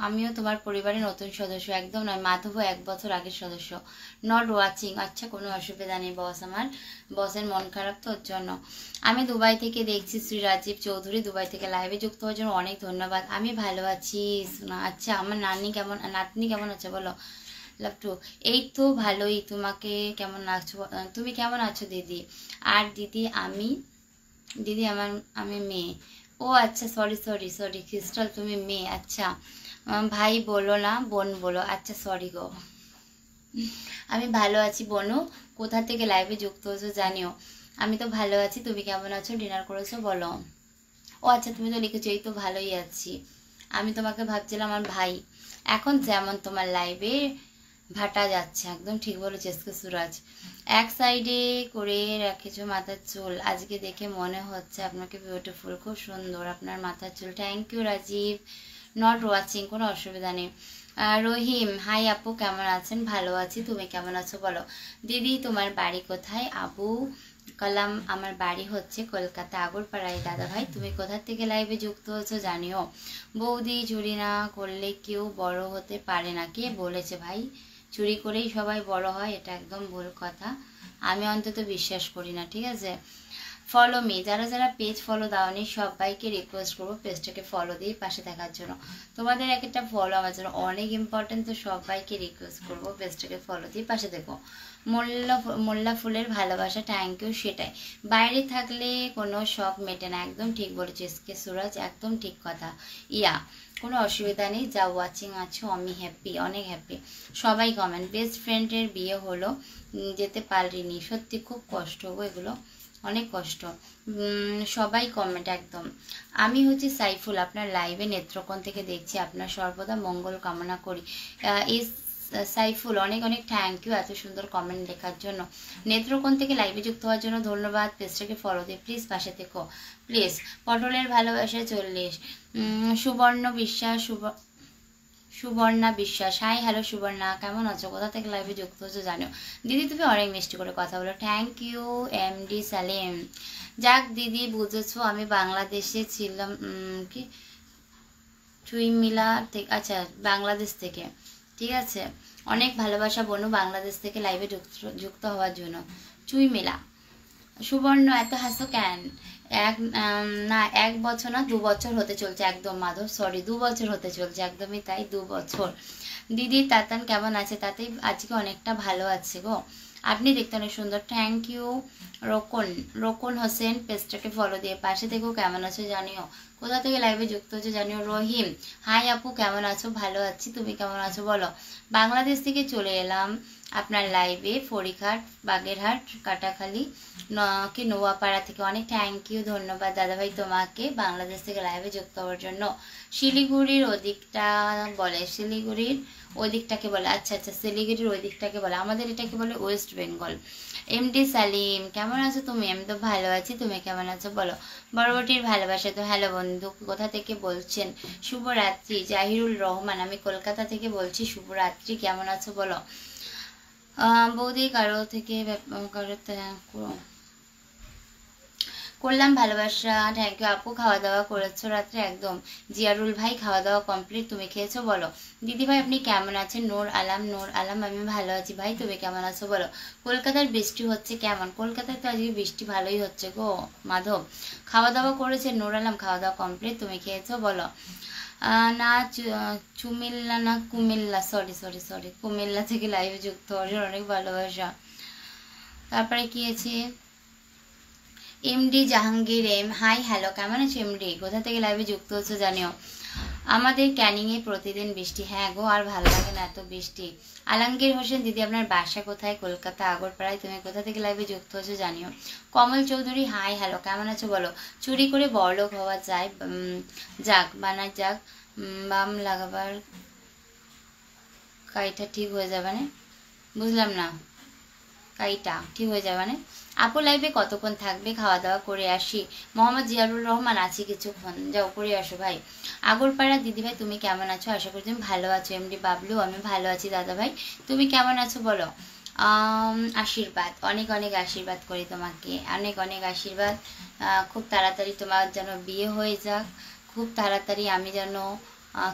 আমিও তোমার পরিবারের নতুন সদস্য, একদম নয়, মাধব 1 বছর আগের সদস্য। Not watching. আচ্ছা, কোনো অসুবিধা নেই বস, আমার বসের মন খারাপ তো ওর জন্য। আমি দুবাই থেকে দেখছি, শ্রী রাজীব চৌধুরী দুবাই থেকে লাইভে যুক্ত হওয়ার জন্য অনেক ধন্যবাদ। আমি ভালো আছি। আচ্ছা, আমার নাতনি কেমন আছে বলো? Love to. এই তো ভালোই, তোমাকে কেমন আছো? তুমি কেমন আছো দিদি? আর দিদি আমি মেয়ে। ও আচ্ছা, সরি সরি সরি ক্রিস্টাল, তুমি মেয়ে। আচ্ছা, ভাই বলো না, বোন বলো। আচ্ছা সরি গো। আমি ভালো আছি বনু। কোথা থেকে লাইভে যুক্ত হয়েছো জানিও। আমি তো ভালো আছি, তুমি কেমন আছো? ডিনার করেছো বলো? ও আচ্ছা, তুমি তো লিখেছো এই তো ভালোই আছি। আমি তোমাকে ভাবছিলাম আমার ভাই। এখন যেমন তোমার লাইভে ভাটা যাচ্ছে, একদম ঠিক বলেছে সুরাজ। এক সাইডে করে রেখেছো মাথার চুল, আজকে দেখে মনে হচ্ছে আপনাকে বিউটিফুল, খুব সুন্দর আপনার মাথার চুল। Thank you Rajeev. Not watching, কোনো অসুবিধা নেই। রহিম, হাই আপু, কেমন আছেন? ভালো আছি, তুমি কেমন আছো বলো? দিদি তোমার বাড়ি কোথায়? আবু কালাম, আমার বাড়ি হচ্ছে কলকাতা আগরপাড়ায়। দাদা ভাই তুমি কোথা থেকে লাইভে যুক্ত হয়েছো জানিও। বৌদি, চুরি না করলে কেউ বড় হতে পারে না। কে বলেছে ভাই চুরি করেই সবাই বড় হয়? এটা একদম ভুল কথা, আমি অন্তত বিশ্বাস করি না, ঠিক আছে? ফলো মি, যারা যারা পেজ ফলো দাওনি সবাইকে রিকোয়েস্ট করবো পেজটাকে ফলো দিয়ে পাশে থাকার জন্য। তোমাদের এক একটা ফলো আমার জন্য অনেক ইম্পর্টেন্ট, তো সবাইকে রিকোয়েস্ট করবো পেজটাকে ফলো দিয়ে পাশে দেখো। মোল্লা ফুলের ভালোবাসা, থ্যাংক ইউ। সেটাই, বাইরে থাকলে কোনো শখ মেটে না, একদম ঠিক বলেছে এসকে সুরাজ, একদম ঠিক কথা। ইয়া, কোনো অসুবিধা নেই, যা ওয়াচিং আছো আমি হ্যাপি, অনেক হ্যাপি। সবাই কমেন্ট, বেস্ট ফ্রেন্ডের বিয়ে হলো, যেতে পারিনি, সত্যি খুব কষ্ট গো, এগুলো অনেক কষ্ট। সবাই কমেন্ট একদম। আমি হচ্ছে সাইফুল, আপনার লাইভে নেত্রকোণ থেকে দেখছি, আপনার সর্বদা মঙ্গল কামনা করি। এই সাইফুল, অনেক অনেক থ্যাংক ইউ এত সুন্দর কমেন্ট লেখার জন্য। নেত্রকোণ থেকে লাইভে যুক্ত হওয়ার জন্য ধন্যবাদ। পেজটাকে ফলো দিয়ে প্লিজ পাশে থেকো প্লিজ। পটলের ভালোবাসায় 40। সুবর্ণা বিশ্বাস, হাই হ্যালো সুবর্ণা, কেমন আছো? কোথা থেকে লাইভে যুক্ত হচ্ছে জানো? দিদি তুমি অনেক মিষ্টি করে কথা বলো, থ্যাংক ইউ। এমডি সালেম, যাক দিদি বুঝেছো, আমি বাংলাদেশে ছিলাম, কি চুইমিলা থেকে, আচ্ছা বাংলাদেশ থেকে, ঠিক আছে। অনেক ভালোবাসা বনু বাংলাদেশ থেকে লাইভে যুক্ত হওয়ার জন্য। চুইমিলা, সুবর্ণ এত হাসো কেন? না 1 বছর না 2 বছর হতে চলছে, একদম মাধব সরি 2 বছর হতে চলছে, একদমই তাই 2 বছর। দিদি তাতান কেমন আছে? তাতেই আজকে অনেকটা ভালো আছে গো, আপনি দেখতে অনেক সুন্দর, থ্যাংক ইউ। রোকন হোসেন, পেজটাকে ফলো দিয়ে পাশে থেকো, কেমন আছো জানিও। কোথা থেকে লাইভে যুক্ত হচ্ছে জানিও। রহিম হাই আপু কেমন আছো? ভালো আছি, তুমি কেমন আছো বলো। বাংলাদেশ থেকে চলে এলাম আপনার লাইভে, ফরিঘাট, বাগেরহাট, কাটাখালী কি নোয়াপাড়া থেকে। অনেক থ্যাংক ইউ, ধন্যবাদ দাদাভাই তোমাকে বাংলাদেশ থেকে লাইভে যুক্ত হওয়ার জন্য। শিলিগুড়ির ওদিকটা বলে, শিলিগুড়ির ওই দিকটাকে বলে, আচ্ছা আচ্ছা শিলিগুড়ির ওই দিকটাকে বলে, আমাদের এটাকে বলে ওয়েস্ট বেঙ্গল। এমডি সালিম কেমন আছো তুমি? আমি তো ভালো আছি, তুমি কেমন আছো বলো। বড়বটির ভালোবাসা তো হ্যালো বন্ধু, কোথা থেকে বলছেন? শুভরাত্রি। জাহিরুল রহমান আমি কলকাতা থেকে বলছি, শুভরাত্রি, কেমন আছো বলো। বৌদি কারো থেকে করলাম ভালোবাসা, থ্যাংক ইউ আপু। খাওয়া দাওয়া করেছো রাত্রে? একদম। জিয়ারুল ভাই খাওয়া দাওয়া কমপ্লিট, তুমি খেয়েছো বলো। দিদি ভাই আপনি কেমন আছেন? নূর আলাম, নূর আলাম আমি ভালো আছি ভাই, তুমি কেমন আছো বলো। কলকাতার বৃষ্টি হচ্ছে কেমন? কলকাতায় তো আজকে বৃষ্টি ভালোই হচ্ছে গো মাধব। খাওয়া দাওয়া করেছে নূর আলাম, খাওয়া দাওয়া কমপ্লিট, তুমি খেয়েছো বলো। না চুমিল্লা না Comilla, sorry sorry sorry, Comilla থেকে লাইভে যুক্ত হওয়ার অনেক ভালোবাসা। তারপরে কি আছে MD Jahangir M, hi hello কেমন আছো এমডি? কোথা থেকে লাইভে যুক্ত হচ্ছে জানিও। আমাদের ক্যানিং এ প্রতিদিন বৃষ্টি, হ্যাঁ গো আর ভালো লাগে না এত বৃষ্টি। আলমগীর হোসেন দিদি আপনার বাসা কোথায়? কলকাতা আগরপাড়ায়, তুমি কোথা থেকে লাইভে যুক্ত হচ্ছে জানিও। কমল চৌধুরী হাই হ্যালো কেমন আছো বলো। চুরি করে বড়লোক হওয়া যায়, যাক বানা যাক, বাম লাগাবার কাইটা ঠিক হয়ে যাবে না, বুঝলাম না, কাইটা ঠিক হয়ে যাবে না। আপু লাইভে কতক্ষণ থাকবে? খাওয়া দাওয়া করে আসি। মোহাম্মদ জিয়ারুর রহমান আছি কিছুক্ষণ, যাও করে আসো ভাই। আগরপাড়া দিদিভাই তুমি কেমন আছো? আশা করি তুমি ভালো আছো। এমডি বাবলু আমি ভালো আছি দাদা ভাই, তুমি কেমন আছো বলো। আশীর্বাদ, অনেক অনেক আশীর্বাদ করি তোমাকে, অনেক অনেক আশীর্বাদ। খুব তাড়াতাড়ি তোমার যেন বিয়ে হয়ে যাক, খুব তাড়াতাড়ি আমি যেন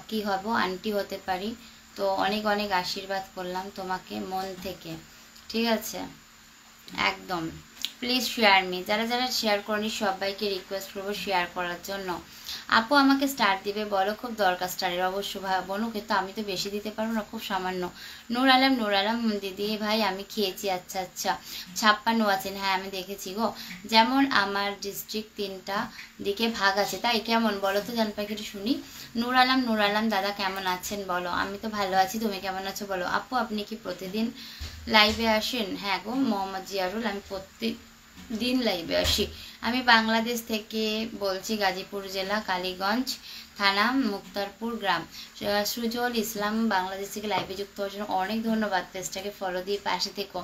কি হব, আন্টি হতে পারি। তো অনেক অনেক আশীর্বাদ করলাম তোমাকে মন থেকে, ঠিক আছে একদম। প্লিজ শেয়ার মি, যারা যারা শেয়ার করেনি সবাইকে রিকোয়েস্ট করবো শেয়ার করার জন্য। আপু আমাকে স্টার দিবে বলো, খুব দরকার স্টারের, অবশ্য বোনো, কিন্তু আমি তো বেশি দিতে পারবো না, খুব সামান্য। নূর আলম দিদি ভাই আমি খেয়েছি, আচ্ছা আচ্ছা 56 আছেন, হ্যাঁ আমি দেখেছি গো। যেমন আমার ডিস্ট্রিক্ট 3টা দিকে ভাগ আছে, তাই কেমন বলো তো জান পাখিটা শুনি। নূর আলম দাদা কেমন আছেন বলো। আমি তো ভালো আছি, তুমি কেমন আছো বলো। আপু আপনি কি প্রতিদিন লাইভে আসেন? হ্যাঁ গো মোহাম্মদ জিয়ারুল, আমি প্রত্যেকদিন লাইভে আসি। আমি বাংলাদেশ থেকে বলছি, গাজীপুর জেলা, কালীগঞ্জ থানা, মুক্তারপুর গ্রাম। সুজল ইসলাম বাংলাদেশ থেকে লাইভে যুক্ত হওয়ার জন্য অনেক ধন্যবাদ। পেজটাকে ফলো দিয়ে পাশে থেকো,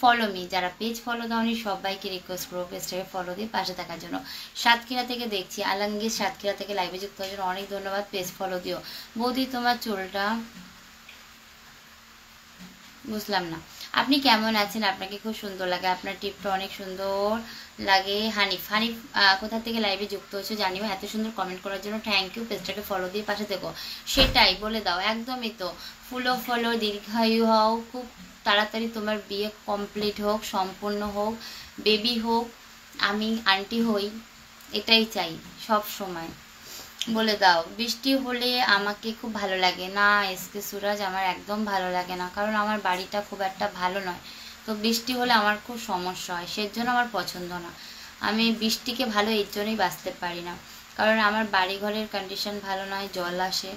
ফলো মি। যারা পেজ ফলো দাওনি সবাইকে রিকোয়েস্ট করবো পেজটাকে ফলো দিয়ে পাশে থাকার জন্য। সাতক্ষীরা থেকে দেখছি, আলমগীর সাতক্ষীরা থেকে লাইভে যুক্ত হওয়ার জন্য অনেক ধন্যবাদ, পেজ ফলো দিও। বৌদি তোমার চুলটা বুঝলাম না, আপনি কেমন আছেন? আপনাকে খুব সুন্দর লাগে, আপনার টিপটা অনেক সুন্দর লাগে। হানিফ কোথা থেকে লাইভে যুক্ত হচ্ছে জানিও। এত সুন্দর কমেন্ট করার জন্য থ্যাংক ইউ, পেজটাকে ফলো দিয়ে পাশে থেকো। সেটাই বলে দাও, একদমই তো। ফলো দীর্ঘায়ু হও, খুব তাড়াতাড়ি তোমার বিয়ে কমপ্লিট হোক, সম্পূর্ণ হোক, বেবি হোক, আমি আন্টি হই, এটাই চাই সব সময়। বলে দাও। বৃষ্টি হলে আমাকে খুব ভালো লাগে না এসকে সুরাজ, আমার একদম ভালো লাগে না, কারণ আমার বাড়িটা খুব একটা ভালো নয়, তো বৃষ্টি হলে আমার খুব সমস্যা হয়, সেজন্য আমার পছন্দ না। আমি বৃষ্টিকে ভালো এর জন্যই বাঁচতে পারি না, কারণ আমার বাড়িঘরের কন্ডিশন ভালো নয়, জল আসে,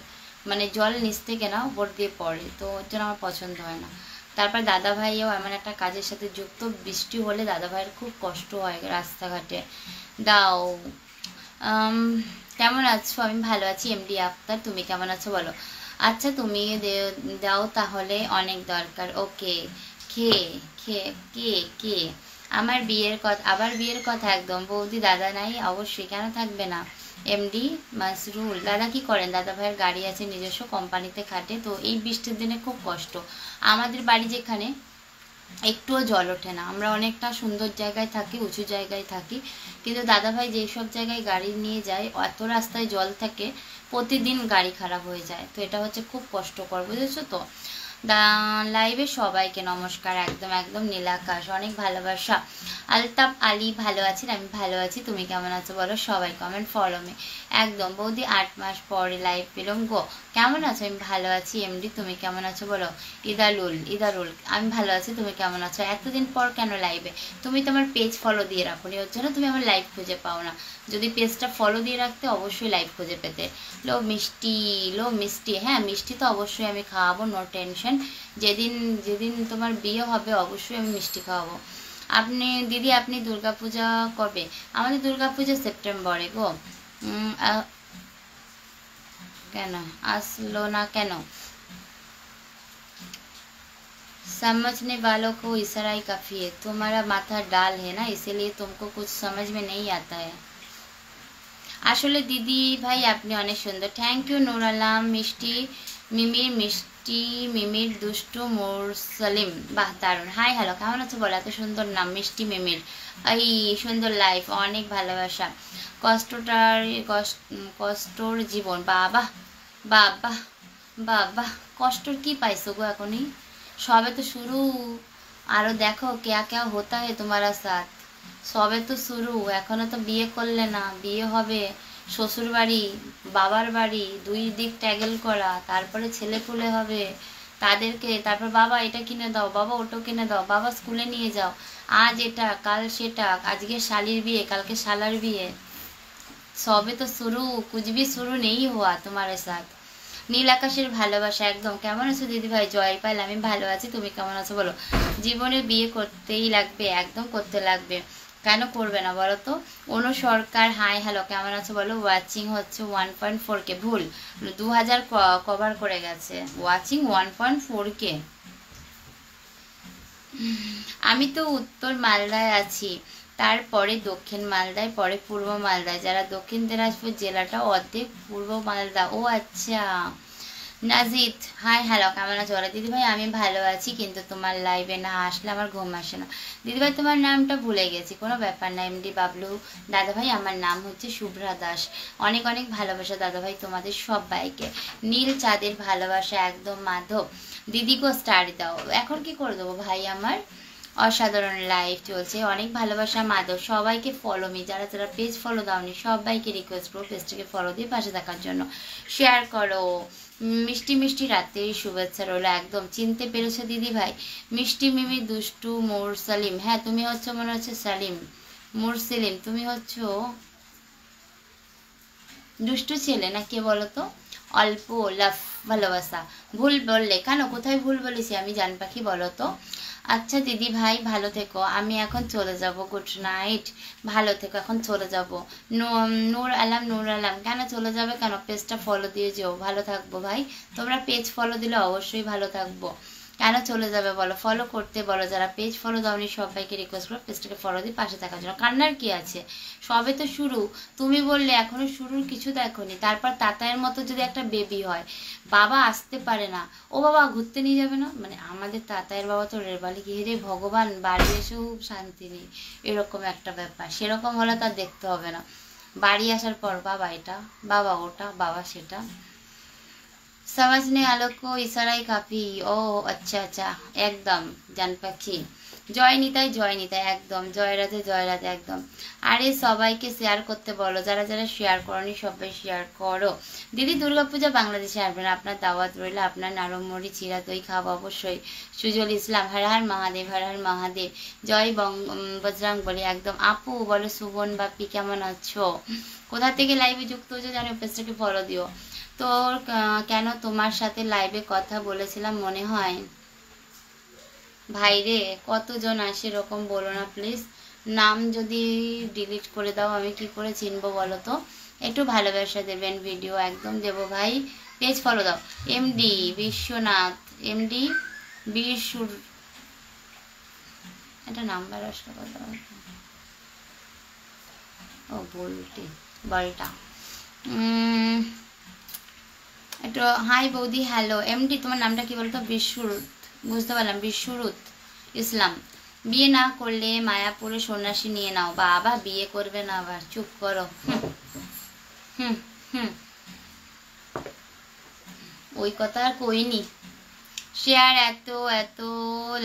মানে জল নিচ থেকে না উপর দিয়ে পড়ে, তো ওর জন্য আমার পছন্দ হয় না। তারপর দাদা ভাইও এমন একটা কাজের সাথে যুক্ত, বৃষ্টি হলে দাদা ভাইয়ের খুব কষ্ট হয় রাস্তাঘাটে। দাও কেমন আছো? আমি ভালো আছি এমডি আক্তার, তুমি কেমন আছো বলো। আচ্ছা তুমি দাও তাহলে, অনেক দরকার। ওকে খে খে কে কে আমার বিয়ের কথা, আবার বিয়ের কথা? একদম বৌদি দাদা নাই? অবশ্যই, কেন থাকবে না। এমডি মাসরুল দাদা কি করেন? দাদা ভাইয়ের গাড়ি আছে, নিজস্ব কোম্পানিতে খাটে, তো এই বৃষ্টির দিনে খুব কষ্ট। আমাদের বাড়ি যেখানে একটুও জল ওঠে না, আমরা অনেকটা সুন্দর জায়গায় থাকি, উঁচু জায়গায় থাকি, কিন্তু দাদাভাই যেই সব জায়গায় গাড়ি নিয়ে যায় অত রাস্তায় জল থাকে, প্রতিদিন গাড়ি খারাপ হয়ে যায়, তো এটা হচ্ছে খুব কষ্টকর, বুঝেছো তো। লাইভে সবাইকে নমস্কার, একদম একদম নীলাকাশ অনেক ভালোবাসা। আলতাফ আলী ভালো আছেন? আমি ভালো আছি, তুমি কেমন আছো বলো। সবাই কমেন্ট ফলো মি। একদম বৌদি 8 মাস পরে লাইভ পেলাম গো, কেমন আছো? আমি ভালো আছি এমডি, তুমি কেমন আছো বলো। ইদারুল আমি ভালো আছি, তুমি কেমন আছো? এতদিন পর কেন লাইভে? তুমি তোমার পেজ ফলো দিয়ে রাখো নি, ওর জন্য তুমি আমার লাইভ খুঁজে পাও না। যদি পেজটা ফলো দিয়ে রাখতে অবশ্যই লাইভ খুঁজে পেতে। লো মিষ্টি, হ্যাঁ মিষ্টি তো অবশ্যই আমি খাওয়াবো, নো টেনশন। যেদিন যেদিন তোমার বিয়ে হবে অবশ্যই আমি মিষ্টি খাওয়াবো। আপনি দিদি আপনি দুর্গাপূজা কবে? আমাদের দুর্গাপূজা সেপ্টেম্বরে গো। কেন আসলো না কেন? समझने वालों को इशारा ही काफी है, तुम्हारा माथा डाल है ना इसीलिए तुमको कुछ समझ में नहीं आता है। আসলে দিদি ভাই আপনি অনেক সুন্দর, থ্যাংক ইউ নূর আলম। মিমির দুষ্টু মুরসালিম, বাহ দারুণ। হাই হ্যালো, কেমন আছো বলো? এত সুন্দর নাম মিষ্টি মিমির, এই সুন্দর লাইফ, অনেক ভালোবাসা। কষ্টর জীবন, বাবা বাবা বাবা, কষ্টর কি পাইছো গো এখনই? সবে তো শুরু, আরো দেখো क्या क्या होता है तुम्हारा साथ। সবে তো শুরু, এখনো তো বিয়ে করলে না, বিয়ে হবে, শ্বশুর বাড়ি বাবার বাড়ি দুই দিক ট্যাগেল করা, তারপরে ছেলে পুলে হবে, তাদেরকে তারপর বাবা এটা কিনে দাও, বাবা ওটা কিনে দাও, বাবা স্কুলে নিয়ে যাও, আজ এটা কাল সেটা, আজকে শালির বিয়ে কালকে শালার বিয়ে। সবে তো শুরু, কুछ भी शुरू नहीं हुआ तुम्हारे साथ। নীল আকাশের ভালোবাসা একদম। কেমন আছো দিদি ভাই? জয় পাল, আমি ভালো আছি, তুমি কেমন আছো বলো? জীবনে বিয়ে করতেই লাগবে, একদম করতে লাগবে, কেন করবে না বলো তো? অনু সরকার হাই হ্যালো, কেমন আছো বলো? ওয়াচিং হচ্ছে 1.4K, ভুল 2000 কভার করে গেছে, ওয়াচিং 1.4K। আমি তো উত্তর মালদায় আছি, তারপরে দক্ষিণ মালদায়, পরে পূর্ব মালদায়, যারা দক্ষিণ দিনাজপুর জেলাটা অর্ধেক পূর্ব মালদা। ও আচ্ছা। নাজিদ হাই হ্যালো, কেমন আছো বলো? দিদি ভাই আমি ভালো আছি, কিন্তু তোমার লাইভে না আসলে আমার ঘুম আসে না। দিদি ভাই তোমার নামটা ভুলে গেছি, কোনো ব্যাপার না। এমডি বাবলু দাদা ভাই, আমার নাম হচ্ছে শুভ্রা দাস। অনেক অনেক ভালোবাসা দাদা ভাই তোমাদের সবাইকে। নীল চাঁদের ভালোবাসা একদম মাধব। দিদিকে স্টার দাও, এখন কি করে দেবো ভাই? আমার অসাধারণ লাইভ চলছে, অনেক ভালোবাসা মাধব। সবাইকে ফলো মি, যারা যারা পেজ ফলো দাওনি সবাইকে রিকোয়েস্ট করো পেজটাকে ফলো দিয়ে পাশে থাকার জন্য, শেয়ার করো। মিষ্টি মিষ্টি রাত্রির শুভেচ্ছা রইল, একদম চিনতে পেরেছো দিদি ভাই? মিষ্টি মিমি দুষ্টু মুরসালিম, হ্যাঁ তুমি হচ্ছে মনে হচ্ছে সালিম, মুরসিলিম তুমি হচ্ছে দুষ্টু ছেলে না, কে বলো তো? অল্প লাভ ভালোবাসা। ভুল বললে কেন? কোথায় ভুল বলেছি আমি জান পাখি বলো তো? আচ্ছা দিদি ভাই ভালো থেকো, আমি এখন চলে যাব, গুড নাইট, ভালো থেকো, এখন চলে যাব। নূর আলম, কেন চলে যাবে কেন? পেজটা ফলো দিয়ে যেও, ভালো থাকবো ভাই। তোমরা পেজ ফলো দিলে অবশ্যই ভালো থাকবো, কেন চলে যাবে বলো? ফলো করতে বলো, যারা পেজ ফলো দাওনি সবাইকে রিকোয়েস্ট করো পেজটাকে ফলো দিয়ে পাশে থাকার জন্য। কান্নার কি আছে? সবে তো শুরু, তুমি বললে এখনো শুরুর কিছু দেখোনি, তারপর তাতায়ের মতো যদি একটা বেবি হয়, বাবা আসতে পারে না, ও বাবা ঘুরতে নিয়ে যাবে না, মানে আমাদের তাতায়ের বাবা তো রেবালি গিয়ে রে ভগবান, বাড়ি এসেও শান্তি নেই, এরকম একটা ব্যাপার। সেরকম হলে তার দেখতে হবে না, বাড়ি আসার পর বাবা এটা, বাবা ওটা, বাবা সেটা। समझने वालों को इशारा ही काफी। ও আচ্ছা আচ্ছা, একদম জান পাখি। জয় নিতাই একদম, জয় রাধে একদম। আরে সবাইকে শেয়ার করতে বলো, যারা যারা শেয়ার করনি সবাই শেয়ার করো। দিদি দুর্গাপূজা বাংলাদেশে আসবেন, আপনার দাওয়াত রইল, আপনার নারমমড়ি চিরা দই খাওয়া অবশ্যই। সুজল ইসলাম হর হর মহাদেব, হর হর মহাদেব। জয় বজরং বলি একদম। আপু বলো সুবন বাপি কেমন আছো? কোথা থেকে লাইভে যুক্ত হয়েছো জানো? পেজটাকে ফলো দিও। তোর কেন তোমার সাথে লাইভে কথা বলেছিলাম মনে হয় ভাইরে, কতজন আসে এরকম বলো না প্লিজ। নাম যদি ডিলিট করে দাও আমি কি করে চিনবো বলো তো? একটু ভালোবাসা দেবেন, ভিডিও একদম দেবো ভাই। পেজ ফলো দাও। এমডি বিশ্বনাথ, এমডি বিশুর, এটা নাম্বার আসলে কথা, ও বলটি বলটা। একটু হাই বৌদি হ্যালো। এমডি তোমার নামটা কি বলতো? বিশ্বরুত, বুঝতে পারলাম, বিশ্বরুত ইসলাম। বিয়ে না করলে মায়াপুরে সন্ন্যাসী নিয়ে নাও। বাবা বিয়ে করবে না আবার, চুপ করো। হুম হুম, ওই কথা আর কইনি। শেয়ার এত এত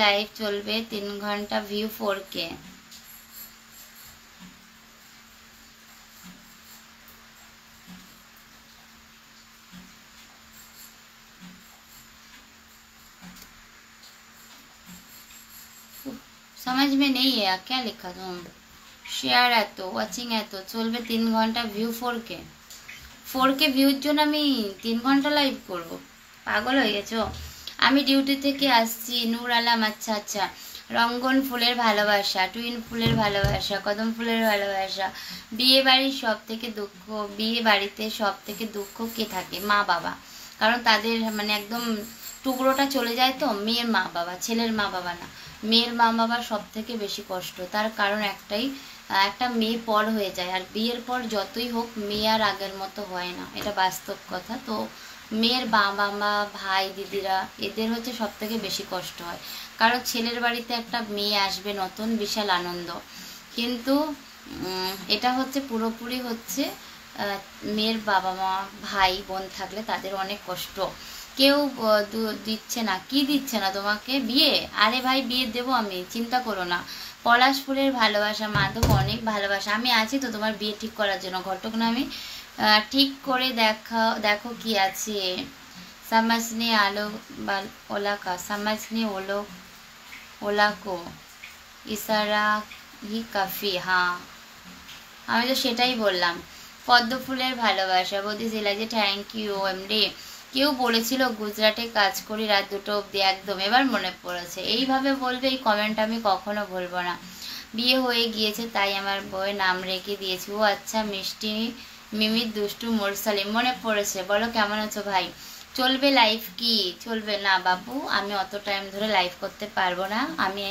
লাইভ চলবে 3 ঘন্টা, ভিউ 4K। समझ में नहीं है क्या लिखा तुम? শেয়ার এত, ওয়াচিং এত, চলবে 3 ঘন্টা ভিউ 4K ভিউর জন্য আমি 3 ঘন্টা লাইভ করব? পাগল হয়ে গেছো? আমি ডিউটি থেকে আসছি। নূর আলাম, আচ্ছা আচ্ছা। রঙ্গন ফুলের ভালোবাসা, টুইন ফুলের ভালোবাসা, কদম ফুলের ভালোবাসা। বিয়ে বাড়ির সব থেকে দুঃখ, বিয়ে বাড়িতে সব থেকে দুঃখ কে থাকে? মা বাবা। কারণ তাদের মানে একদম টুকরোটা চলে যায় তো, মেয়ের মা বাবা, ছেলের মা বাবা না, মেয়ের মা বাবার সব থেকে বেশি কষ্ট। তার কারণ একটাই, একটা মেয়ে পর হয়ে যায়, আর বিয়ের পর যতই হোক মেয়ে আর আগের মতো হয় না, এটা বাস্তব কথা। তো মেয়ের বাবা মা, ভাই দিদিরা, এদের হচ্ছে সব থেকে বেশি কষ্ট হয়। কারণ ছেলের বাড়িতে একটা মেয়ে আসবে নতুন, বিশাল আনন্দ, কিন্তু এটা হচ্ছে পুরোপুরি হচ্ছে মেয়ের বাবা মা, ভাই বোন থাকলে তাদের অনেক কষ্ট। কেউ দিচ্ছে না। কি দিচ্ছে না তোমাকে? বিয়ে? আরে ভাই বিয়ে দেবো আমি, চিন্তা করো না। পলাশ ফুলের ভালোবাসা, মাধব অনেক ভালোবাসা। আমি আছি তো তোমার বিয়ে ঠিক করার জন্য। ঘটক না আমি ঠিক করে দেখো কি আছে। समझने आलो ओला का, समझने ओला को इशारा ही काफी। हाँ, আমি তো সেটাই বললাম। পদ্ম ফুলের ভালোবাসা, বৌদি যে থ্যাংক ইউ এমডি। কেউ বলেছিল গুজরাটে কাজ করি রাত 2টো অব্দি, একদম এবার মনে পড়েছে। এইভাবে বলবে, এই কমেন্ট আমি কখনো বলবো না। বিয়ে হয়ে গিয়েছে তাই আমার বউয়ের নাম রেখে দিয়েছি। ও আচ্ছা, মিষ্টি মিমির দুষ্টু মোরসালিম, মনে পড়েছে। বলো কেমন আছো ভাই? চলবে লাইভ কি? চলবে না বাবু, আমি অত টাইম ধরে লাইভ করতে পারবো না। আমি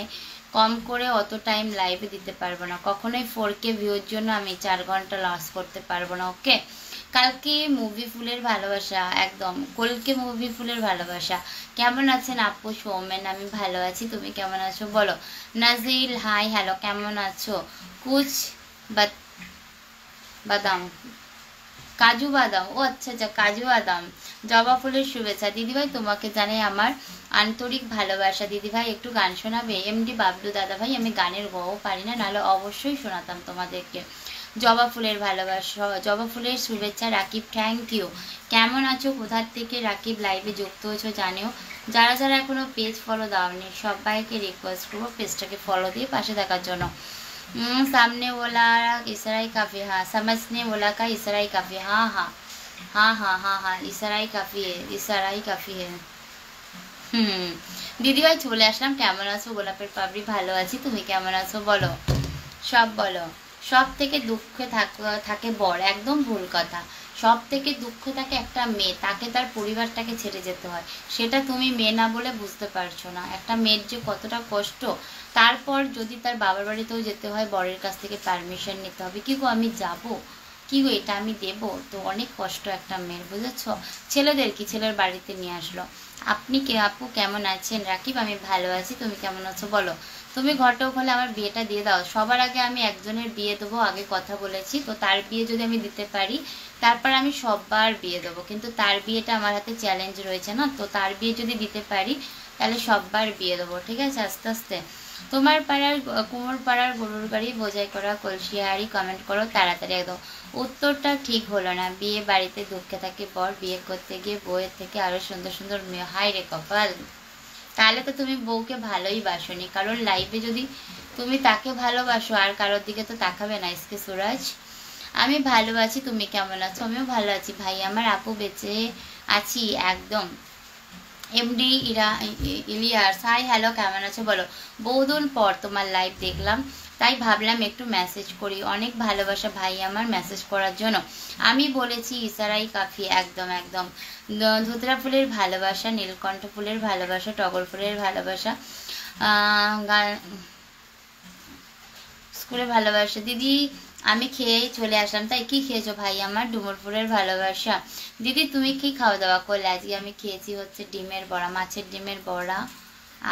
কম করে অত টাইম লাইভে দিতে পারবো না কখনোই। 4K ভিউর জন্য আমি 4 ঘন্টা লস করতে পারবো না। ওকে, কালকে মুভি ফুলের ভালোবাসা, একদম কলকে মুভি ফুলের ভালোবাসা। কেমন আছেন আপু সৌমেন? আমি ভালো আছি, তুমি কেমন আছো বলো। নাজিল হাই হ্যালো, কেমন আছো? কুচ বাদাম, কাজু বাদাম, ও আচ্ছা আচ্ছা, কাজু বাদাম। জবা ফুলের শুভেচ্ছা দিদিভাই, তোমাকে জানাই আমার আন্তরিক ভালোবাসা। দিদিভাই একটু গান শোনাবে? এমডি বাবলু দাদা ভাই, আমি গানের গও পারি না, নাহলে অবশ্যই শোনাতাম তোমাদেরকে। জবা ফুলের ভালোবাসা, জবা ফুলের শুভেচ্ছা। Rakib thank you. কেমন আছো? কোথার থেকে রাকিব লাইভে যুক্ত হয়েছো জানিও। যারা যারা এখনো পেজ ফলো দাওনি সবাইকে রিকোয়েস্ট করবো পেজটাকে ফলো দিয়ে পাশে থাকার জন্য। सामने वाला इशारा काफी। हाँ, समझने वाला का इशारा काफी। हाँ हाँ हाँ हाँ हाँ हाँ, इशारा काफी है, इशारा काफी है। দিদিভাই চলে আসলাম। কেমন আছো? গোলাপের পাপড়ি, ভালো আছি, তুমি কেমন আছো বলো? সব বলো। সব থেকে দুঃখে থাকে বর, একদম ভুল কথা। সব থেকে দুঃখ থাকে একটা মেয়ে, তাকে তার পরিবারটাকে ছেড়ে যেতে হয়। সেটা তুমি মেয়ে না বলে বুঝতে পারছো না, একটা মেয়ের যে কতটা কষ্ট। তারপর যদি তার বাবার বাড়িতেও যেতে হয়, বরের কাছ থেকে পারমিশন নিতে হবে। কি গো আমি যাব, কি গো এটা আমি দেব? তো অনেক কষ্ট একটা মেয়ের, বুঝেছো? ছেলেদের কি, ছেলের বাড়িতে নিয়ে আসলো। আপনি কে আপু কেমন আছেন? রাকিব আমি ভালো আছি, তুমি কেমন আছো বলো। তুমি ঘটক হলে আমার বিয়েটা দিয়ে দাও। সবার আগে আমি একজনের বিয়ে দেবো, আগে কথা বলেছি তো। তার বিয়ে যদি আমি দিতে পারি তারপর আমি সববার বিয়ে দেবো, কিন্তু তার বিয়েটা আমার হাতে চ্যালেঞ্জ রয়েছে না তো। তার বিয়ে যদি দিতে পারি তাহলে সববার বিয়ে দেবো, ঠিক আছে? আস্তে আস্তে। তোমার পাড়ার কুমোর পাড়ার গরুর গাড়ি বোঝাই করা কলসি হাড়ি, কমেন্ট করো তাড়াতাড়ি একদম। উত্তরটা ঠিক হলো না। বিয়ে বাড়িতে দুঃখে থাকে বর, বিয়ে করতে গিয়ে বউয়ের থেকে আরো সুন্দর সুন্দর মেয়ে। হাই রে কপাল, তাহলে তো তুমি বউকে ভালোই বাসনি। কারণ লাইফে যদি তুমি তাকে ভালোবাসো আর কারোর দিকে তো তাকাবে না। ইসকে সুরাজ, আমি ভালো আছি, তুমি কেমন আছো? আমিও ভালো আছি ভাই আমার। আপু বেঁচে আছি একদম। এমডি ইলিয়াস হাই হ্যালো, কেমন আছো বলো। বহুদিন পর তোমার লাইভ দেখলাম, তাই ভাবলাম একটু মেসেজ করি। অনেক ভালোবাসা ভাই আমার মেসেজ করার জন্য। আমি বলেছি ইশারাই কাফি, একদম একদম। ধুতরা ফুলের ভালোবাসা, নীলকণ্ঠ ফুলের ভালোবাসা, টগর ফুলের ভালোবাসা, স্কুলের ভালোবাসা। দিদি আমি খেয়েই চলে আসলাম। তাই কি খেয়েছো ভাই আমার? ডুমুরপুরের ভালোবাসা। দিদি তুমি কি খাওয়া দাওয়া করলে? আজকে আমি খেয়েছি হচ্ছে ডিমের বড়া, মাছের ডিমের বড়া,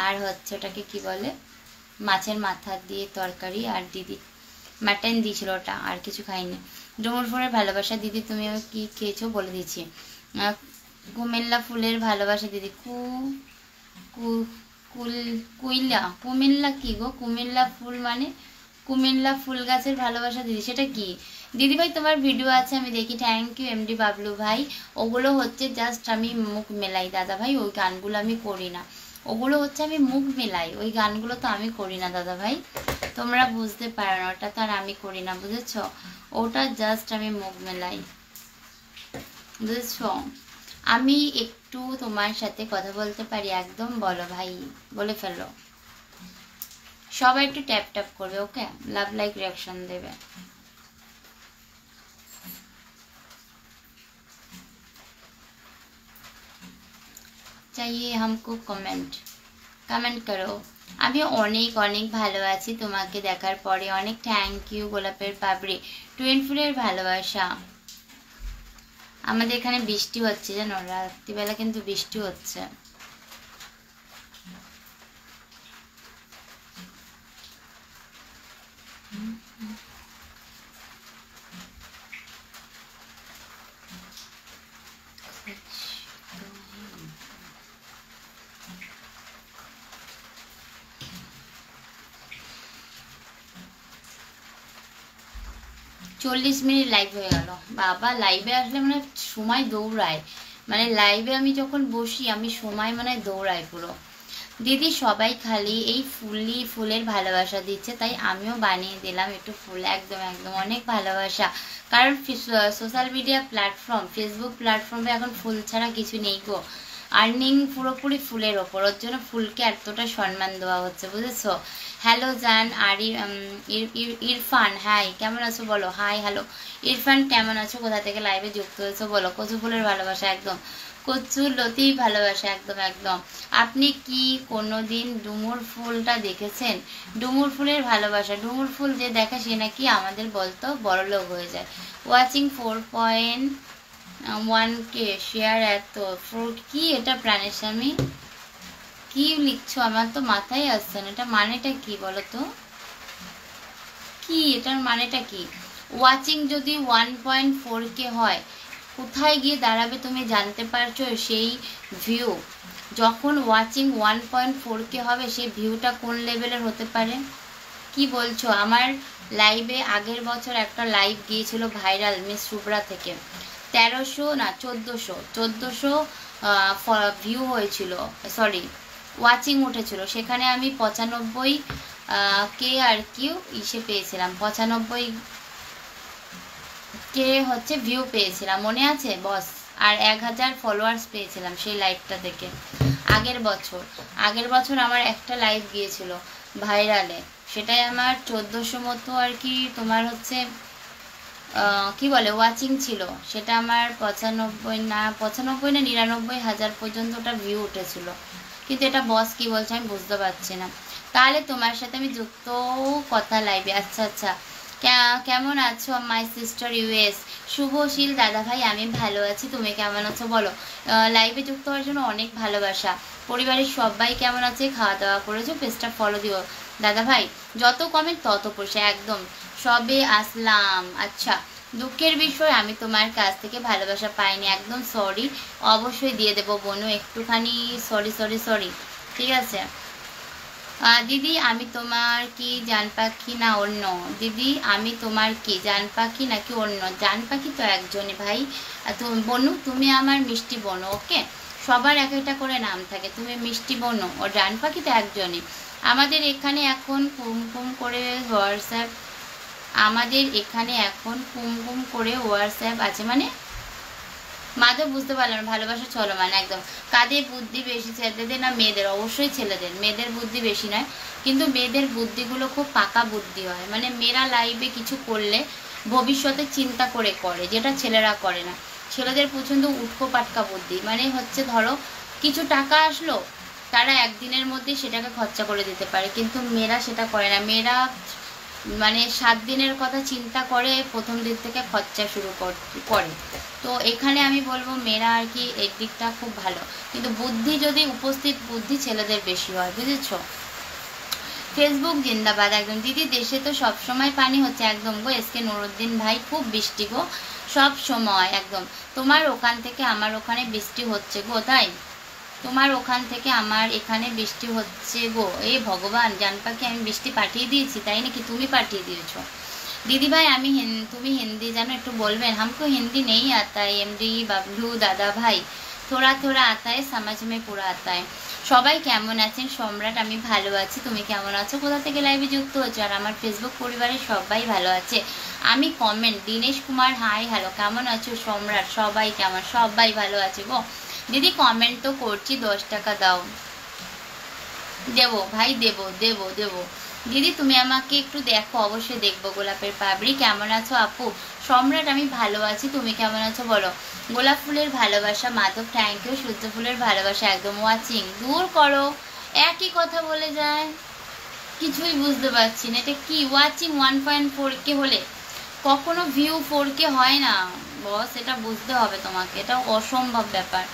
আর হচ্ছে ওটাকে কি বলে, মাছের মাথা দিয়ে তরকারি, আর দিদি মাটন দিয়েছিল ওটা, আর কিছু খাইনি। ডুমুরপুরের ভালোবাসা। দিদি তুমি কি খেয়েছো বলে দিচ্ছি। কুমিল্লা ফুলের ভালোবাসা দিদি। কুমিল্লা কি গো? কুমিল্লা ফুল মানে কুমিল্লা ফুল গাছের ভালোবাসা দিদি, সেটা কি? দিদি ভাই তোমার ভিডিও আছে আমি দেখি, থ্যাংক ইউ এমডি বাবলু ভাই। ওগুলো হচ্ছে জাস্ট আমি মুখ মেলাই দাদা ভাই, ওই গানগুলো আমি করি না। ওগুলো হচ্ছে আমি মুখ মেলাই, ওই গানগুলো তো আমি করি না দাদা ভাই। তোমরা বুঝতে পারো না, ওটা তো আর আমি করি না, বুঝেছো? ওটা জাস্ট আমি মুখ মেলাই, বুঝেছো? আমি একটু তোমার সাথে কথা বলতে পারি একদম? বলো ভাই, বলে ফেলো। সবাই একটু ট্যাপ ট্যাপ করবে, ওকে? লাভ লাইক রিয়াকশন দেবে। চাইয়ে হামকো কমেন্ট করো। আমি অনেক অনেক ভালো আছি তোমাকে দেখার পরে, অনেক থ্যাংক ইউ। গোলাপের পাপড়ি, টুইন ফুলের ভালোবাসা। আমাদের এখানে বৃষ্টি হচ্ছে জানো, রাত্রিবেলা কিন্তু বৃষ্টি হচ্ছে। চল্লিশ মিনিট লাইভ হয়ে গেল বাবা। লাইভে আসলে মানে সময় দৌড়ায়, মানে লাইভে আমি যখন বসি আমি সময় মানে দৌড়ায় পুরো। দিদি সবাই খালি এই ফুলের ভালোবাসা দিচ্ছে, তাই আমিও বানিয়ে দিলাম একটু ফুল। একদম একদম অনেক ভালোবাসা, কারণ সোশ্যাল মিডিয়া প্ল্যাটফর্ম, ফেসবুক প্ল্যাটফর্মে এখন ফুল ছাড়া কিছু নেই গো। আর্নিং পুরোপুরি ফুলের ওপর, ওর জন্য ফুলকে এতটা সম্মান দেওয়া হচ্ছে, বুঝেছো? হ্যালো জান, ইরফান, হাই কেমন আছো বলো? হাই হ্যালো ইরফান, কেমন আছো? কোথা থেকে লাইভে যুক্ত হয়েছো বলো? কচু ফুলের ভালোবাসা, একদম কচু লতি ভালোবাসা, একদম একদম। আপনি কি কোনোদিন ডুমুর ফুলটা দেখেছেন? ডুমুর ফুলের ভালোবাসা, ডুমুর ফুল যে দেখে সে নাকি আমাদের বলতো বড়লোক হয়ে যায়। Watching 4.1K share. এত ফ্রুট কি এটা? প্রাণের স্বামী কি লিখছো? আমার তো মাথায় আসছে না, এটা মানেটা কি বলো তো? কি এটার মানেটা কি? ওয়াচিং যদি 1.4K হয়, কোথায় গিয়ে দাঁড়াবে তুমি জানতে পারছো? সেই ভিউ যখন ওয়াচিং 1.4K হবে, সেই ভিউটা কোন লেভেলের হতে পারে? কি বলছো? আমার লাইভে আগের বছর একটা লাইভ গিয়েছিল ভাইরাল মিস শুভ্রা থেকে, 1300 না 1400 ভিউ হয়েছিল, সরি ওয়াচিং উঠেছিল। সেখানে আমি 95K আর কি ইসে পেয়েছিলাম, 95K হচ্ছে ভিউ পেয়েছিলাম, মনে আছে বস? আর 1000 ফলোয়ার্স পেয়েছিলাম সেই লাইভটা থেকে। আগের বছর আমার একটা লাইভ গিয়েছিল ভাইরালে, সেটাই আমার 1400 মতো আর কি তোমার হচ্ছে কি বলে ওয়াচিং ছিল। সেটা আমার 95 না 99,000 পর্যন্ত ওটা ভিউ উঠেছিল। কিন্তু এটা বস কি বলছে আমি বুঝতে পারছি না। তাহলে তোমার সাথে আমি যুক্ত কথা লাইভে। আচ্ছা আচ্ছা, কেমন আছো মাই সিস্টার ইউএস? শুভশীল দাদা ভাই, আমি ভালো আছি, তুমি কেমন আছো বলো? লাইভে যুক্ত হওয়ার জন্য অনেক ভালোবাসা। পরিবারের সবাই কেমন আছে? খাওয়া দাওয়া করেছো? পেজটা ফলো দিও দাদা ভাই, যত কমেন্ট তত পয়সা, একদম সবে আসলাম। আচ্ছা, দুঃখের বিষয় আমি তোমার কাছ থেকে ভালোবাসা পাইনি, একদম সরি। অবশ্যই দিয়ে দেবো বনু, একটুখানি সরি, ঠিক আছে? দিদি আমি তোমার কি জান পাখি না অন্য? দিদি আমি তোমার কি জান পাখি নাকি অন্য? জান পাখি তো একজনই ভাই। বনু তুমি আমার মিষ্টি বনু, ওকে? সবার এক একটা করে নাম থাকে, তুমি মিষ্টি বনু, ও জান পাখি তো একজনই। আমাদের এখানে এখন কুমকুম করে হোয়াটসঅ্যাপ, আছে মানে মাধব, বুঝতে পারলাম না। ভালোবাসা চলমান, একদম। কাদের বুদ্ধি বেশি, ছেলেদের না মেয়েদের? অবশ্যই ছেলেদের, মেয়েদের বুদ্ধি বেশি নয়, কিন্তু মেয়েদের বুদ্ধিগুলো খুব পাকা বুদ্ধি হয়। মানে মেয়েরা লাইভে কিছু করলে ভবিষ্যতে চিন্তা করে করে, যেটা ছেলেরা করে না। ছেলেদের প্রচণ্ড উটকো পাটকা বুদ্ধি, মানে হচ্ছে ধরো কিছু টাকা আসলো, তারা একদিনের মধ্যে সেটাকে খরচা করে দিতে পারে, কিন্তু মেয়েরা সেটা করে না। মেয়েরা মানে 7 দিনের কথা চিন্তা করে প্রথম দিন থেকে খরচা শুরু করে। তো এখানে আমি বলবো মেয়েরা আর কি এই দিকটা খুব ভালো, কিন্তু বুদ্ধি যদি উপস্থিত বুদ্ধি ছেলেদের বেশি হয়, বুঝেছো? ফেসবুক জিন্দাবাদ, একদম। দিদি দেশে তো সব সময় পানি হচ্ছে, একদম গো। এসকে নুরুদ্দিন ভাই, খুব বৃষ্টি গো সব সময়, একদম। তোমার ওখান থেকে আমার ওখানে বৃষ্টি হচ্ছে গো, তাই? তোমার ওখান থেকে আমার এখানে বৃষ্টি হচ্ছে গো। এ ভগবান, জান পাখি আমি বৃষ্টি পাঠিয়ে দিয়েছি তাই নাকি? তুমি পাঠিয়ে দিয়েছো? दीदी भाई तुम्हें हिंदी जानो একটু বলবেন? हमको हिंदी नहीं आता है एमडी बबलू दादा भाई, थोड़ा थोड़ा आता है, समझ में पूरा आता है। সবাই কেমন আছেন? সম্রাট আমি ভালো আছি, তুমি কেমন আছো? কোথা থেকে লাইভে যুক্ত হচ্ছে? আর আমার ফেসবুক পরিবারের সবাই ভালো আছে। আমি comment Dinesh Kumar high hello কেমন আছো? সম্রাট সবাই কেমন? সবাই ভালো আছে গো দিদি। কমেন্ট তো করছি, 10 টাকা দাও। দেবো ভাই, দেবো দেবো দেবো। দিদি তুমি আমাকে একটু দেখো, অবশ্যই দেখবো। গোলাপের পাবড়ি কেমন আছো আপু? সম্রাট আমি ভালো আছি, তুমি কেমন আছো বলো। গোলাপ ফুলের ভালোবাসা মাধব থ্যাংক ইউ। সূর্য ফুলের ভালোবাসা একদম ওয়াচিং। দূর করো, একই কথা বলে যায়, কিছুই বুঝতে পারছি না। এটা কি ওয়াচিং 1.4K হলে কখনো ভিউ 4K হয় না বস, এটা বুঝতে হবে তোমাকে, এটা অসম্ভব ব্যাপার।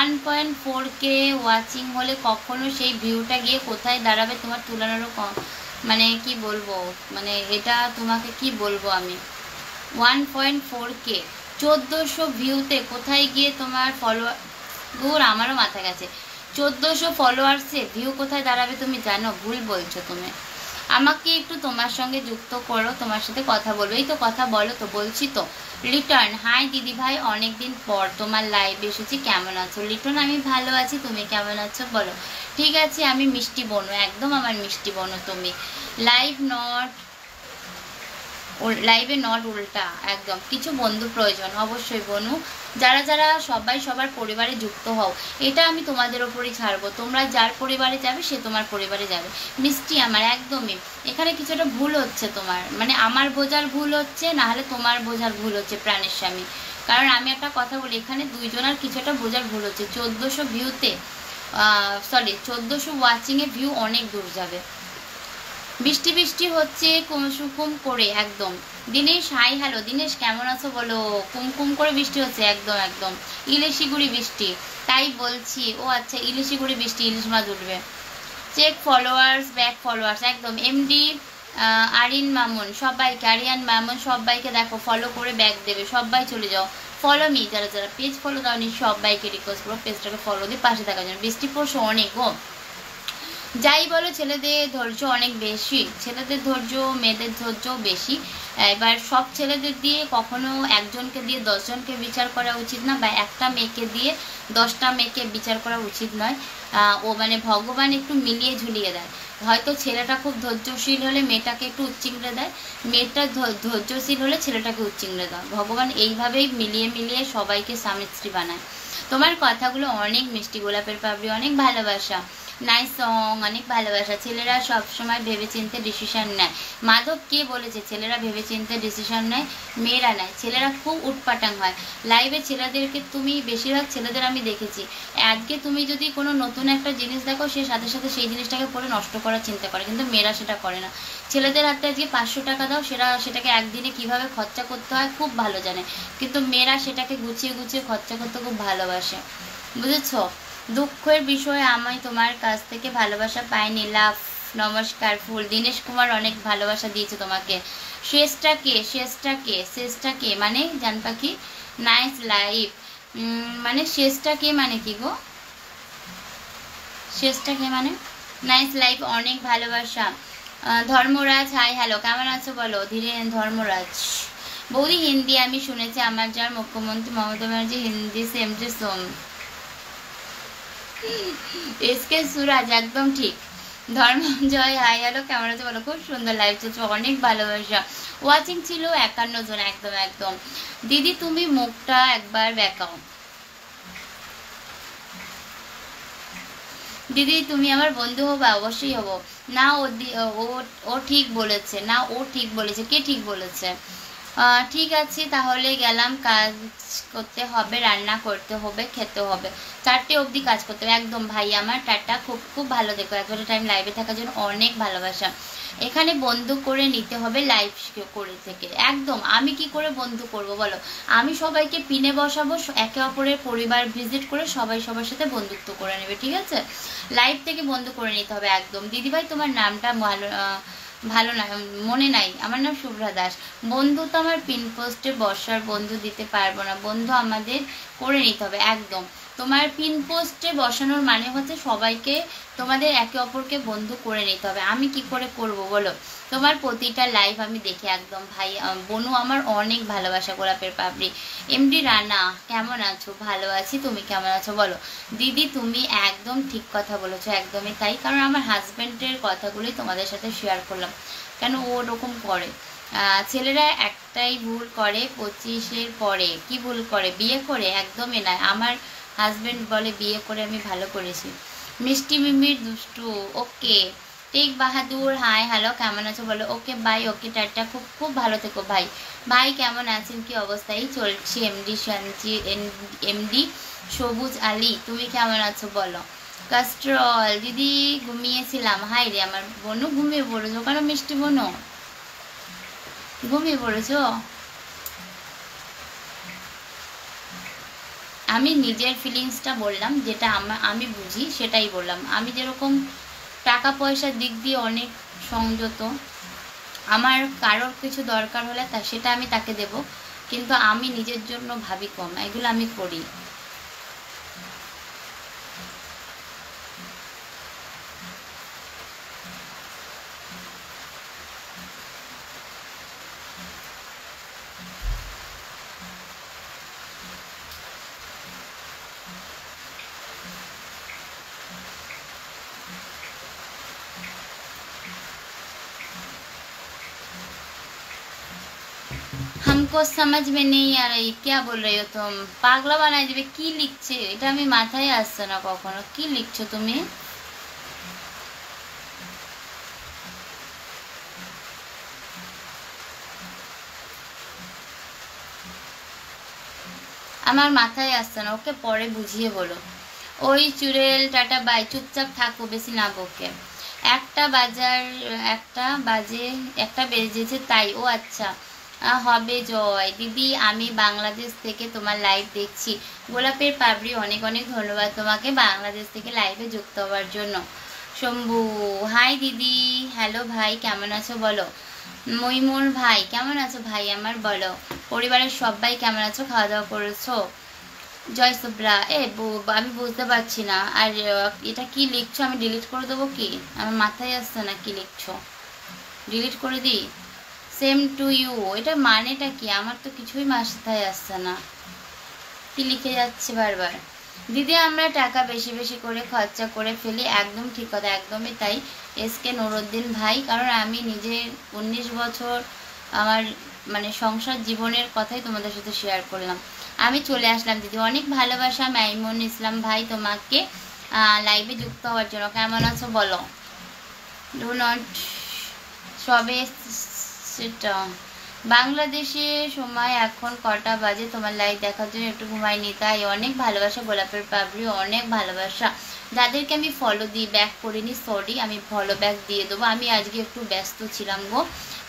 1.4K ওয়াচিং হলে কখনো সেই ভিউটা গিয়ে কোথায় দাঁড়াবে তোমার তুলনারও কম, মানে কি বলবো, মানে এটা তোমাকে কি বলবো আমি। 1.4K 1400 ভিউতে কোথায় গিয়ে তোমার ফলোয়ার, দূর আমারও মাথা গেছে। 1400 ফলোয়ার্সে ভিউ কোথায় দাঁড়াবে তুমি জানো? ভুল বলছো তুমি। আমাকে একটু তোমার সঙ্গে যুক্ত করো, তোমার সাথে কথা বলবো। এই তো কথা বলো তো, বলছি তো। লিটন হাই দিদি ভাই, অনেকদিন পর তোমার লাইভে এসেছি, কেমন আছো? লিটন আমি ভালো আছি, তুমি কেমন আছো বলো। ঠিক আছে, আমি মিষ্টি বনু, একদম আমার মিষ্টি বনু তুমি। লাইভে নট উল্টা, একদম কিছু বন্ধু প্রয়োজন অবশ্যই বনু। যারা যারা সবাই সবার পরিবারে যুক্ত হও, এটা আমি তোমাদের ওপরই ছাড়বো। তোমরা যার পরিবারে যাবে সে তোমার পরিবারে যাবে। মিষ্টি আমার একদমই, এখানে কিছুটা ভুল হচ্ছে তোমার, মানে আমার বোঝার ভুল হচ্ছে, না হলে তোমার বোঝার ভুল হচ্ছে প্রাণের স্বামী। কারণ আমি একটা কথা বলি, এখানে দুইজনের কিছুটা বোঝার ভুল হচ্ছে। 1400 ভিউতে সরি 1400 ওয়াচিংয়ে ভিউ অনেক দূর যাবে। বৃষ্টি বৃষ্টি হচ্ছে কুমসুকুম করে একদম। দিনেশ হাই হ্যালো, দিনেশ কেমন আছো বলো। কুমকুম করে বৃষ্টি হচ্ছে একদম একদম, ইলিশিগুড়ি বৃষ্টি, তাই বলছি। ও আচ্ছা, ইলিশিগুড়ি বৃষ্টি, ইলিশ মাছ উঠবে। চেক ফলোয়ার্স, ব্যাক ফলোয়ার্স একদম। এমডি আরিন মামুন সবাইকে, আরিয়ান মামুন সবাইকে দেখো ফলো করে ব্যাক দেবে, সবাই চলে যাও। ফলো মি, যারা যারা পেজ ফলো দাওনি সবাইকে রিকোয়েস্ট করো পেজটাকে ফলো দিয়ে পাশে থাকার জন্য। বৃষ্টি পড়ছে অনেক গো। যাই বলো, ছেলেদের ধৈর্য অনেক বেশি, ছেলেদের ধৈর্য মেয়েদের ধৈর্য বেশি। এবার সব ছেলেদের দিয়ে কখনো একজনকে দিয়ে 10 জনকে বিচার করা উচিত না, বা একটা মেয়েকে দিয়ে 10টা মেয়েকে বিচার করা উচিত নয়। ও মানে ভগবান একটু মিলিয়ে ঝুলিয়ে দেয়। হয়তো ছেলেটা খুব ধৈর্যশীল হলে মেয়েটাকে একটু উচ্চিংড়ে দেয়, মেয়েটা ধৈর্যশীল হলে ছেলেটাকে উচ্চিংড়ে দেয়। ভগবান এইভাবেই মিলিয়ে মিলিয়ে সবাইকে স্বামী স্ত্রী বানায়। তোমার কথাগুলো অনেক মিষ্টি, গোলাপের পাপড়ি অনেক ভালোবাসা, নাইস সং, অনেক ভালোবাসা। ছেলেরা সবসময় ভেবেচিন্তে ডিসিশন নেয়। মাধব কে বলেছে ছেলেরা ভেবেচিন্তে ডিসিশন নেয়? মেয়েরা নেয়। ছেলেরা খুব উটপাটাং হয়। লাইভে ছেলেদেরকে তুমি, বেশিরভাগ ছেলেদের আমি দেখেছি, আজকে তুমি যদি কোনো নতুন একটা জিনিস দেখো, সে সাথে সাথে সেই জিনিসটাকে পরে নষ্ট করার চিন্তা করে, কিন্তু মেয়েরা সেটা করে না। ছেলেদের হাতে আজকে 500 টাকা দাও, সেটাকে একদিনে কিভাবে খরচা করতে হয় খুব ভালো জানে, কিন্তু মেয়েরা সেটাকে গুছিয়ে গুছিয়ে খরচা করতে খুব ভালোবাসে, বুঝেছো? দুঃখের বিষয় আমি তোমার কাছ থেকে ভালোবাসা পাইনি। লাভ নমস্কার ফুল। দীনেশ কুমার অনেক ভালোবাসা দিয়েছে তোমাকে। শেষটা কে মানে জান পাখি, নাইস লাইফ মানে শেষটা কে মানে কি গো? শেষটা কে মানে নাইস লাইফ, অনেক ভালোবাসা। ধর্মরাজ হাই হ্যালো কেমন আছো বলো। ধীরে ধর্মরাজ বৌদি হিন্দি আমি শুনেছি, আমার যার মুখ্যমন্ত্রী মমতা ব্যানার্জি হিন্দি সেম টু সোম। এসকে সুরাজ একদম ঠিক। ধর্মজয় হাই হ্যালো কেমন আছে বলো। খুব সুন্দর লাইভ চলছে, অনেক ভালোবাসা। ওয়াচিং ছিল 51 জন, একদম একদম। দিদি তুমি মুখটা একবার দেখাও। দিদি তুমি আমার বন্ধু হবে? অবশ্যই হবো। না ও ঠিক বলেছে, না ও ঠিক বলেছে। কে ঠিক বলেছে? ঠিক আছে তাহলে গেলাম, কাজ করতে হবে, রান্না করতে হবে, খেতে হবে, 4টে অবধি কাজ করতে হবে। একদম ভাই আমার, টাটা। খুব খুব ভালো দেখো, এতটা টাইম লাইভে থাকার জন্য অনেক ভালোবাসা। এখানে বন্ধু করে নিতে হবে লাইভ করে থেকে, একদম। আমি কি করে বন্ধু করব বলো? আমি সবাইকে পিনে বসাবো, একে অপরের পরিবার ভিজিট করে সবাই সবার সাথে বন্ধুত্ব করে নেবে, ঠিক আছে? লাইভ থেকে বন্ধু করে নিতে হবে একদম। দিদিভাই তোমার নামটা ভালো না, মনে নাই। আমার নাম শুভ্রা দাস। বন্ধু তো আমার পিন পোস্টে বসার বন্ধু দিতে পারবো না, বন্ধু আমাদের করে নিতে হবে একদম। তোমার পিন পোস্টে বসানোর মানে হচ্ছে সবাইকে তোমাদের একে অপরকে বন্ধু করে নিতে হবে। আমি কি করে করব বলো? তোমার প্রতিটা লাইভ আমি দেখি একদম। ভাই বনু আমার অনেক ভালোবাসা, গোলাপের পাপড়ি। এমডি রানা কেমন আছো? ভালো আছি, তুমি কেমন আছো বলো? দিদি তুমি একদম ঠিক কথা বলেছো, একদমই তাই। কারণ আমার হাজব্যান্ডের কথাগুলোই তোমাদের সাথে শেয়ার করলাম, কেন ও ওরকম করে। ছেলেরা একটাই ভুল করে 25-এর পরে। কি ভুল করে? বিয়ে করে? একদমই নয়। আমার হাজব্যান্ড বলে বিয়ে করে আমি ভালো করেছি। মিষ্টি মিমির দুষ্টু ওকে। টেক বাহাদুর হাই হ্যালো কেমন আছো বলো? ওকে বাই, ওকে টাটা, খুব খুব ভালো থেকো ভাই। ভাই কেমন আছেন? কি অবস্থায় চলছে? এমডি শান্তি, এমডি সবুজ আলী তুমি কেমন আছো বলো? কাস্ট্রল দিদি ঘুমিয়েছিলাম। হাই রে আমার বোনু, ঘুমিয়ে পড়েছো কেন মিষ্টি বোনু? ঘুমিয়ে পড়েছো? আমি নিজের ফিলিংসটা বললাম, যেটা আমি বুঝি সেটাই বললাম। আমি যেরকম টাকা পয়সার দিক দিয়ে অনেক সংযত, আমার কারোর কিছু দরকার হলে সেটা আমি তাকে দেব, কিন্তু আমি নিজের জন্য ভাবি কম, এগুলো আমি করি। हमको समझ में नहीं आ रही क्या बोल रही हो तुम? পাগলা বানাই দিবে। কি লিখছে এটা আমি মাথায় আসছে না কখনো। কি লিখছো তুমি? আমার মাথায় আসছে না, ওকে পরে বুঝিয়ে বলো। ওই চুড়েল টাটা বাই, চুপচাপ থাকো, বেশি না বকে। একটা বেজেছে তাই। ও আচ্ছা হবে জয় দিদি, আমি বাংলাদেশ থেকে তোমার লাইভ দেখছি। গোলাপের পাপড়ি অনেক অনেক ধন্যবাদ তোমাকে বাংলাদেশ থেকে লাইভে যুক্ত হওয়ার জন্য। শম্ভু হাই দিদি, হ্যালো ভাই কেমন আছো বলো? মইমুর ভাই কেমন আছো ভাই আমার বলো? পরিবারের সবাই কেমন আছো? খাওয়া দাওয়া করেছো? জয় সুব্রা আমি বুঝতে পারছি না। আর এটা কি লিখছো? আমি ডিলিট করে দেবো কি? আমার মাথায় আসছে না কি লিখছো। ডিলিট করে দিই? সেম টু ইউ এটা মানেটা কি? আমার তো কিছুই মাথায় আসছে না, কি লিখে যাচ্ছে বারবার। দিদি আমরা টাকা বেশি বেশি করে খরচা করে ফেলি, একদম ঠিক কথা, একদমই তাই। এসকে নুরুদ্দিন ভাই, কারণ আমি নিজে 19 বছর আমার মানে সংসার জীবনের কথাই তোমাদের সাথে শেয়ার করলাম। আমি চলে আসলাম দিদি, অনেক ভালোবাসা মাইমুন ইসলাম ভাই তোমাকে লাইভে যুক্ত হওয়ার জন্য। কেমন আছো বলো? ডু নট সবে সেটা বাংলাদেশে সময় এখন কটা বাজে? তোমার লাইভ দেখার জন্য একটু ঘুমাইনি তাই। অনেক ভালোবাসা গোলাপের পাপড়ি, অনেক ভালোবাসা। যাদেরকে আমি ফলো দিই ব্যাক করিনি সরি, আমি ফলো ব্যাক দিয়ে দেবো। আমি আজকে একটু ব্যস্ত ছিলাম গো।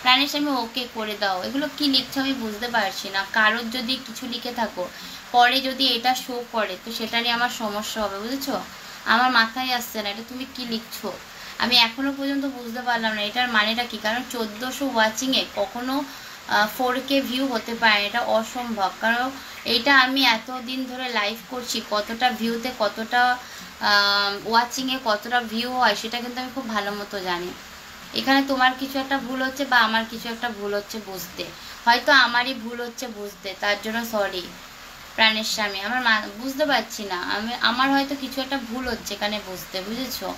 প্রাণেশ আমি ওকে করে দাও। এগুলো কি লিখছো আমি বুঝতে পারছি না। কারোর যদি কিছু লিখে থাকো পরে যদি এটা শো করে তো সেটা নিয়ে আমার সমস্যা হবে, বুঝেছো? আমার মাথায় আসছে না এটা তুমি কি লিখছো, আমি এখনো পর্যন্ত বুঝতে পারলাম না এটার মানেটা কি। কারণ 1400 ওয়াচিংয়ে কখনো 4K ভিউ হতে পারে, এটা অসম্ভব। কারণ এইটা আমি এতদিন ধরে লাইভ করছি, কতটা ভিউতে কতটা ওয়াচিংয়ে কতটা ভিউ হয় সেটা কিন্তু আমি খুব ভালো মতো জানি। এখানে তোমার কিছু একটা ভুল হচ্ছে বা আমার কিছু একটা ভুল হচ্ছে বুঝতে, হয়তো আমারই ভুল হচ্ছে বুঝতে, তার জন্য সরি প্রাণের স্বামী। আমার বুঝতে পারছি না, আমার হয়তো কিছু একটা ভুল হচ্ছে এখানে বুঝতে, বুঝেছো?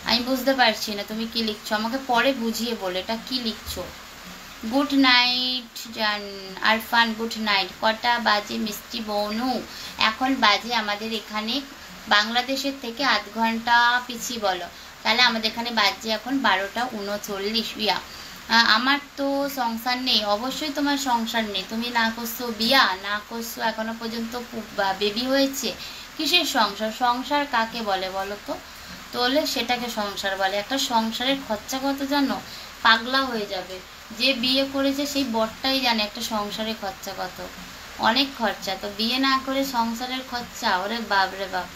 আমি বুঝতে পারছি না তুমি কি লিখছো, আমাকে পরে বুঝিয়ে বলো এটা কি লিখছো। গুড নাইট জান আরফান, গুড নাইট। কটা বাজে মিষ্টি বনু? এখন বাজে আমাদের এখানে বাংলাদেশের থেকে আধ ঘন্টা পিছিয়ে বলো, তাহলে আমাদের এখানে বাজে এখন 12:39। বিয়া আমার তো সংসার নেই। অবশ্যই তোমার সংসার নেই, তুমি না করছো বিয়া, না করছো এখনো পর্যন্ত বেবি হয়েছে, কিসের সংসার? সংসার কাকে বলে বলো তো? তাহলে সেটাকে সংসার বলে। একটা সংসারের খরচা কত জানো? পাগলা হয়ে যাবে। যে বিয়ে করেছে সেই বরটাই জানে একটা সংসারের খরচা কত, অনেক খরচা। তো বিয়ে না করে সংসারের খরচা, ওরে বাপ রে বাপ।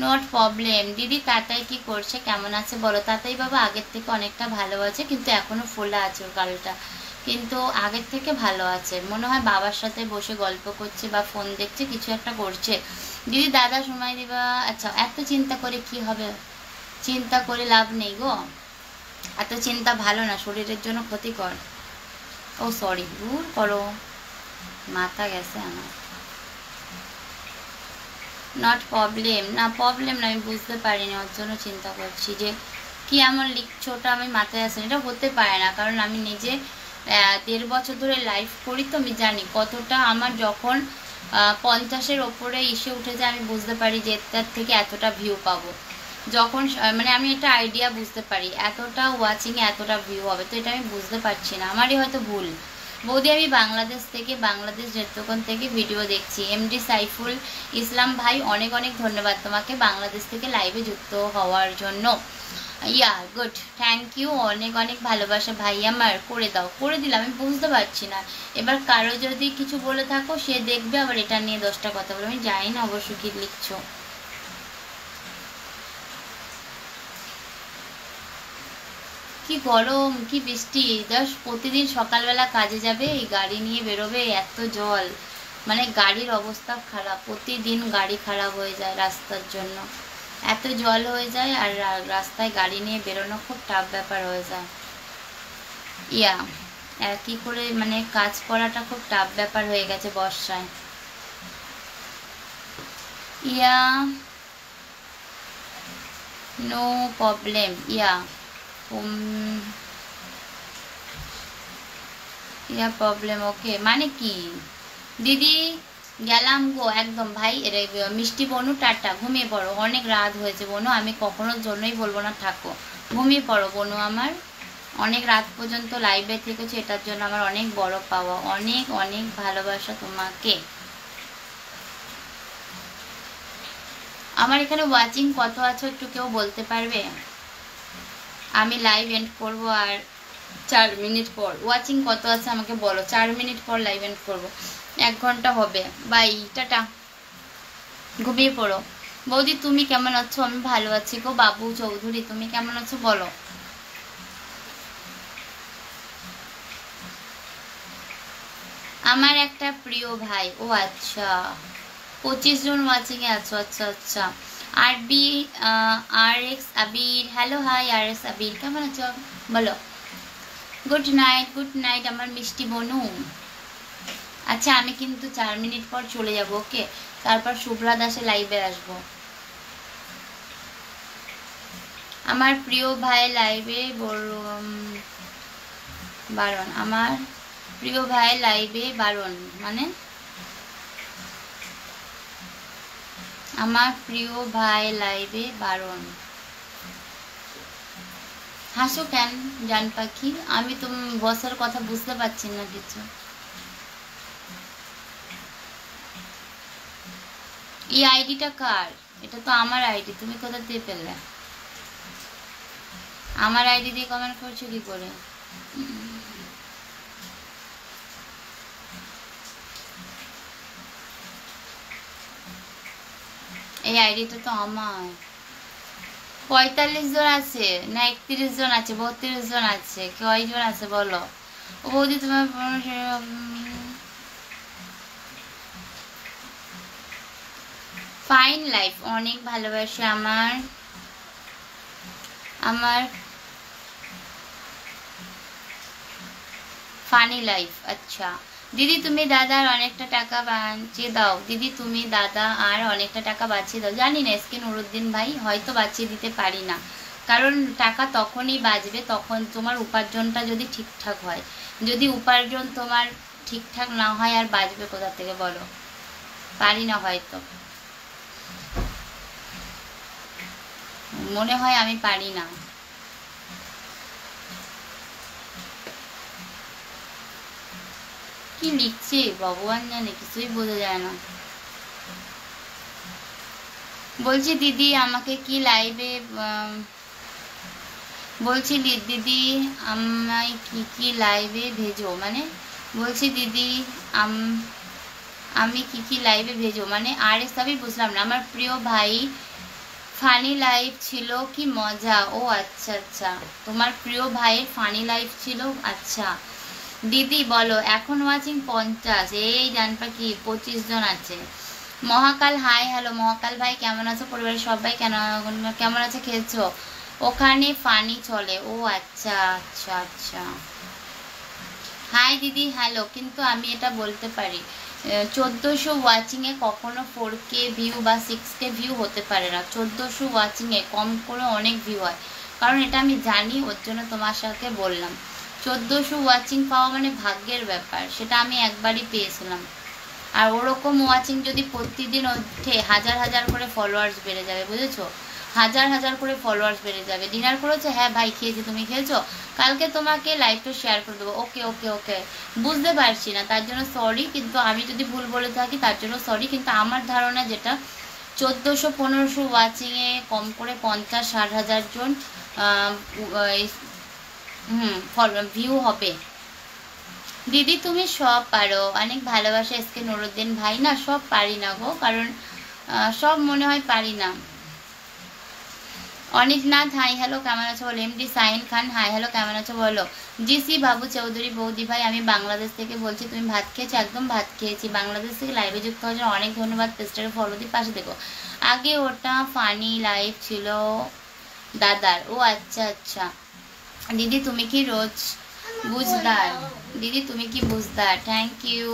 Not problem. দিদি তাতাই কি করছে, কেমন আছে বলো? তাতাই বাবা আগের থেকে অনেকটা ভালো আছে, কিন্তু এখনো ফোলা আছে ওর গালটা, কিন্তু আগের থেকে ভালো আছে। মনে হয় বাবার সাথে বসে গল্প করছে বা ফোন দেখছে, কিছু একটা করছে। দিদি দাদা সময় দিবা। আচ্ছা, এত চিন্তা করে কি হবে? চিন্তা করে লাভ নেই গো, এত চিন্তা ভালো না, শরীরের জন্য ক্ষতিকর। ও সরি, দূর করো, মাথা গেছে আমার। নট প্রবলেম, না প্রবলেম না, আমি বুঝতে পারিনি, ওর জন্য চিন্তা করছি যে কি এমন লিখছো, ওটা আমি মাথায় আসেনি। এটা হতে পারে না, কারণ আমি নিজে 1.5 বছর ধরে লাইভ করি, তো আমি জানি কতটা আমার যখন 50-এর ওপরে এসে উঠে যায়, আমি বুঝতে পারি যে এটার থেকে এতটা ভিউ পাবো। যখন মানে আমি একটা আইডিয়া বুঝতে পারি এতটা ওয়াচিংয়ে এতটা ভিউ হবে, তো এটা আমি বুঝতে পারছি না, আমারই হয়তো ভুল। বৌদি আমি বাংলাদেশ নেত্রকোণ থেকে ভিডিও দেখছি। এমডি সাইফুল ইসলাম ভাই, অনেক অনেক ধন্যবাদ তোমাকে বাংলাদেশ থেকে লাইভে যুক্ত হওয়ার জন্য। ইয়া গুড, থ্যাংক ইউ, অনেক অনেক ভালোবাসা ভাই আমার। করে দাও, করে দিলাম, আমি বুঝতে পারছি না। এবার কারো যদি কিছু বলে থাকো, সে দেখবে আবার এটা নিয়ে 10টা কথা বলে, আমি জানি না অবশ্য কি লিখছো। কি গরম, কি বৃষ্টি, জাস্ট প্রতিদিন সকালবেলা কাজে যাবে, এই গাড়ি নিয়ে বেরোবে, এত জল, মানে গাড়ির অবস্থা খারাপ, প্রতিদিন গাড়ি খারাপ হয়ে যায় রাস্তার জন্য, এত জল হয়ে যায়, আর রাস্তায় গাড়ি নিয়ে বেরোনো খুব টাফ ব্যাপার হয়ে যায়। ইয়া কি করে মানে কাজ করাটা খুব টাফ ব্যাপার হয়ে গেছে বর্ষায়। ইয়া নো প্রবলেম, ইয়া ইয়া প্রবলেম, ওকে মানে কি দিদি, গেলাম গো একদম ভাই। মিষ্টি বনু টাটা, ঘুমিয়ে পড়ো, অনেক রাত হয়েছে বনু, আমি কখনোর জন্যই বলবো না থাকো, ঘুমিয়ে পড়ো বনু আমার। অনেক রাত পর্যন্ত লাইভে থেকেছো, এটার জন্য আমার অনেক বড় পাওয়া, অনেক অনেক ভালোবাসা তোমাকে। আমার এখানে ওয়াচিং কত আছে একটু কেউ বলতে পারবে? আমি লাইভ এন্ড করবো আর 4 মিনিট পর। ওয়াচিং কত আছে আমাকে বলো, 4 মিনিট পর লাইভ এন্ড করবো, 1 ঘন্টা হবে। বাই, টাটা, ঘুমিয়ে পড়ো। বৌদি তুমি কেমন আছো? আমি ভালো আছি গো। বাবু চৌধুরী তুমি কেমন আছো বলো। আমার একটা প্রিয় ভাই, ও আচ্ছা, 25 জন ওয়াচিং এ আছো, আচ্ছা আচ্ছা। আরবি RX আবির, হ্যালো হাই RX আবির, কেমন আছো বলো। গুড নাইট আমার মিষ্টি বনু। আচ্ছা আমি কিন্তু 4 মিনিট পর চলে যাব, ওকে, তারপর শুভ্রা দাসে লাইভে আসবো। আমার প্রিয় ভাই লাইভে বারণ, আমার প্রিয় ভাই লাইভে বারণ মানে আমার প্রিয় ভাই লাইভে বারণ। হাসো কেন জান পাখি, আমি তো বসের কথা বুঝতে পারছি না কিছু। এই আইডিটা কার? এটা তো আমার আইডি, তুমি কোথা দিয়ে পেলে? আমার আইডি দিয়ে কমেন্ট করছো কি করে? এই আইডিটা তো আমার। 45 জন আছে না 31 জন আছে, 32 জন আছে, কয়জন আছে বলো। ও বৌদি তোমার ফাইন লাইফ, অনেক ভালোবাসে আমার আমার ফানি লাইফ। আচ্ছা দিদি তুমি দাদার অনেকটা টাকা বাঁচিয়ে দাও, দিদি তুমি দাদা আর অনেকটা টাকা বাঁচিয়ে দাও। জানি না এসকে নুরুদ্দিন ভাই, হয়তো বাঁচিয়ে দিতে পারি না, কারণ টাকা তখনই বাঁচবে তখন তোমার উপার্জনটা যদি ঠিকঠাক হয়। যদি উপার্জন তোমার ঠিকঠাক না হয় আর বাঁচবে কোথা থেকে বলো। পারি না, হয়তো মনে হয় আমি পারি না। কি লিখছে ভগবান জানে, কিছুই বোঝা যায় না। বলছি দিদি আমাকে কি লাইভে বলছি দিদি আমায় কি লাইভে ভেজো মানে, বলছি দিদি আমি কি লাইভে ভেজো মানে। আর সবই বুঝলাম না। আমার প্রিয় ভাই ফানি লাইভ ছিল, কি মজা। ও আচ্ছা আচ্ছা, তোমার প্রিয় ভাইয়ের ফানি লাইভ ছিল, আচ্ছা। দিদি বলো এখন ওয়াচিং 50, এই জান পাখি 25 জন আছে। মহাকাল হাই হ্যালো মহাকাল ভাই, কেমন আছো? পরিবারের সবাই কেমন আছে? খেয়েছো? ওখানে ফানি চলে? ও আচ্ছা আচ্ছা আচ্ছা। হাই দিদি হ্যালো। কিন্তু আমি এটা বলতে পারি 1400 ওয়াচিংয়ে কখনো 4K ভিউ বা 6K ভিউ হতে পারে না। 1400 ওয়াচিংয়ে কম করে অনেক ভিউ হয়, কারণ এটা আমি জানি, ওর জন্য তোমার সাথে বললাম। 1400 ওয়াচিং পাওয়া মানে ভাগ্যের ব্যাপার, সেটা আমি একবারই পেয়েছিলাম। আর ওরকম ওয়াচিং যদি প্রতিদিন ওঠে, হাজার হাজার করে ফলোয়ার্স বেড়ে যাবে, বুঝেছো? হাজার হাজার করে ফলোয়ার্স বেড়ে যাবে। ডিনার করেছো? হ্যাঁ ভাই খেয়েছি, তুমি খেয়েছো? কালকে তোমাকে লাইভটা শেয়ার করে দেবো। ওকে ওকে ওকে, বুঝতে পারছি না তার জন্য সরি, কিন্তু আমি যদি ভুল বলে থাকি তার জন্য সরি। কিন্তু আমার ধারণা যেটা 1400-1500 ওয়াচিংয়ে কম করে 50-60 হাজার জন ভিউ হবে। দিদি তুমি সব পারো, অনেক ভালোবাসা। এসকে নুরুদ্দিন ভাই, না সব পারি না গো, কারণ সব মনে হয় পারি না। অনিক নাথ হাই হ্যালো, কেমন আছো বলো। এমডি সাইন খান হাই হ্যালো, কেমন আছো বলো। জিসি বাবু চৌধুরী বৌদি ভাই, আমি বাংলাদেশ থেকে বলছি, তুমি ভাত খেয়েছো? একদম ভাত খেয়েছি। বাংলাদেশ থেকে লাইভে যুক্ত হওয়ার জন্য অনেক ধন্যবাদ। পেজটাকে ফলো দিয়ে পাশে দেখো। আগে ওটা ফানি লাইভ ছিল দাদার। ও আচ্ছা আচ্ছা। দিদি তুমি কি রোজ বুঝদার? দিদি তুমি কি বুঝদার? Thank you.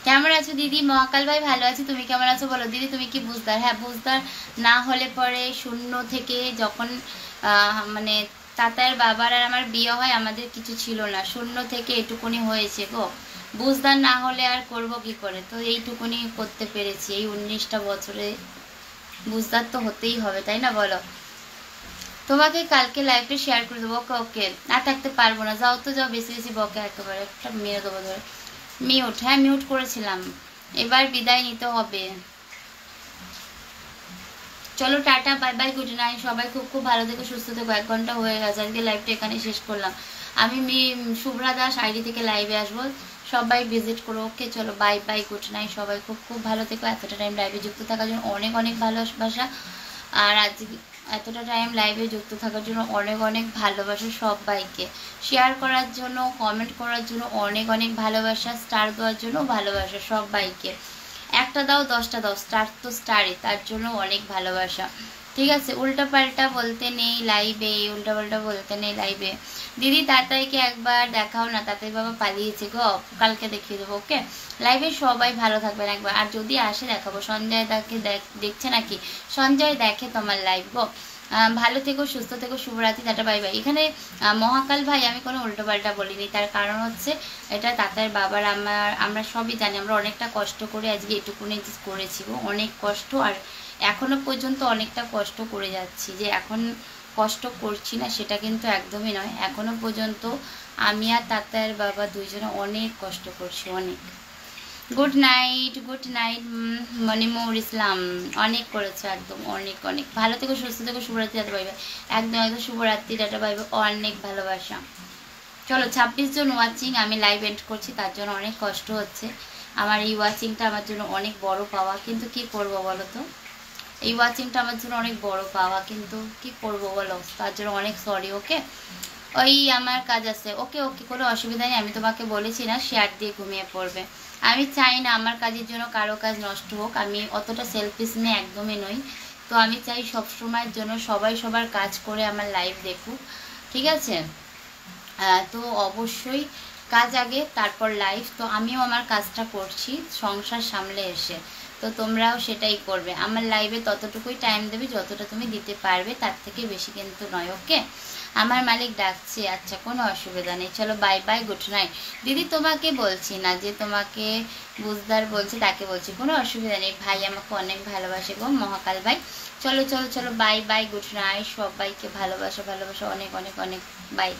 কেমন আছো দিদি? মহাকাল ভাই ভালো আছি, তুমি কেমন আছো বলো। দিদি তুমি কি বুঝদার? হ্যাঁ বুঝদার না হলে পরে শূন্য থেকে যখন মানে তাতার বাবার আর আমার বিয়ে হয়, আমাদের কিছু ছিল না, শূন্য থেকে এটুকুনি হয়েছে গো। বুঝদার না হলে আর করব কি করে, তো এইটুকুনি করতে পেরেছি এই 19টা বছরে। বুঝদার তো হতেই হবে, তাই না বলো। তোমাকে কালকে লাইভে শেয়ার করে দেবো। ওকে ওকে, না থাকতে পারবো না, যাও তো যাও, বেশি বেশি বকে একেবারে একটা মেরে দেবো ধরে। মিউট, হ্যাঁ মিউট করেছিলাম, এবার বিদায় নিতে হবে। চলো tata, bye bye, good night. সবাই খুব খুব ভালো থেকো, সুস্থ থেকো। 1 ঘন্টা হয়ে গেছে, আজকে লাইভটা এখানে শেষ করলাম। আমি শুভ্রা দাস আইডি থেকে লাইভে আসবো, সবাই ভিজিট করো। ওকে চলো বাই বাই, গুড নাইট। সবাই খুব খুব ভালো থেকো। এতটা টাইম লাইভে যুক্ত থাকার জন্য অনেক অনেক ভালোবাসা। আর আজকে এতটা টাইম লাইভে যুক্ত থাকার জন্য অনেক অনেক ভালোবাসা সবাইকে। শেয়ার করার জন্য, কমেন্ট করার জন্য অনেক অনেক ভালোবাসা। স্টার দেওয়ার জন্য ভালোবাসা সবাইকে। একটা দাও 10টা দাও, স্টার তো স্টারই, তার জন্য অনেক ভালোবাসা। ঠিক আছে, উল্টাপাল্টা বলতে নেই লাইভে, উল্টাপাল্টা বলতে নেই লাইভে। দিদি তাতাইকে একবার দেখাও না, তাতাই বাবা পালিয়েছে গো, কালকে দেখিয়ে দেবো। ওকে, লাইভে সবাই ভালো থাকবেন একবার, আর যদি আসে দেখাবো। সঞ্জয় দাকে দেখছে নাকি? সঞ্জয় দেখে তোমার লাইভ গো। ভালো থেকো, সুস্থ থেকো, শুভরাত্রি, টাটা বাই বাই। এখানে মহাকাল ভাই আমি কোনো উল্টোপাল্টা বলিনি, তার কারণ হচ্ছে এটা তাতার বাবার, আমরা সবই জানি, আমরা অনেকটা কষ্ট করে আজকে এটুকুনি করেছি গো, অনেক কষ্ট। আর এখনো পর্যন্ত অনেকটা কষ্ট করে যাচ্ছি, যে এখন কষ্ট করছি না সেটা কিন্তু একদমই নয়। এখনো পর্যন্ত আমি আর তাতার বাবা দুইজনে অনেক কষ্ট করছি, অনেক। গুড নাইট, গুড নাইট মনিমুর ইসলাম, অনেক করেছো একদম, অনেক অনেক ভালো থেকো, সুস্থ থেকো, শুভরাত্রি, টাটা পাইবে। একদম একদম শুভরাত্রি, টাটা পাইবে, অনেক ভালোবাসা। চলো 26 জন ওয়াচিং, আমি লাইভ এন্ড করছি, তার জন্য অনেক কষ্ট হচ্ছে। আমার এই ওয়াচিংটা আমার জন্য অনেক বড় পাওয়া, কিন্তু কি করবো বলো তো, এই ওয়াচিংটা আমার জন্য অনেক বড় পাওয়া, কিন্তু কি করবো বলো, তার জন্য অনেক সরি। ওকে, ওই আমার কাজ আছে। ওকে ওকে, কোনো অসুবিধা নেই, আমি তোমাকে বলেছি না শেয়ার দিয়ে ঘুমিয়ে পড়বে। আমি চাই না আমার কাজের জন্য কারো কাজ নষ্ট হোক, আমি অতটা সেলফিশ মেয়ে একদমই নই। তো আমি চাই সব সময়ের জন্য সবাই সবার কাজ করে আমার লাইভ দেখুক, ঠিক আছে। তো অবশ্যই কাজ আগে, তারপর লাইভ। তো আমিও আমার কাজটা করছি সংসার সামলে এসে, তো তো তোমরাও সেটাই করবে। আমার লাইভে ততটুকুই টাইম দেবে যতটা তুমি দিতে পারবে, তার থেকে বেশি কিন্তু নয়। ওকে, আমার মালিক ডাকছে, আচ্ছা কোনো অসুবিধা নেই, চলো বাই বাই, গুড নাইট। দিদি তোমাকে বলছি না, যে তোমাকে বুঝদার বলছি তাকে বলছি, কোনো অসুবিধা নেই। ভাই আমাকে অনেক ভালোবাসে গো, মহাকাল ভাই। চলো চলো চলো, বাই বাই, গুড নাইট, সবাইকে ভালোবাসা ভালোবাসা, অনেক অনেক অনেক বাই।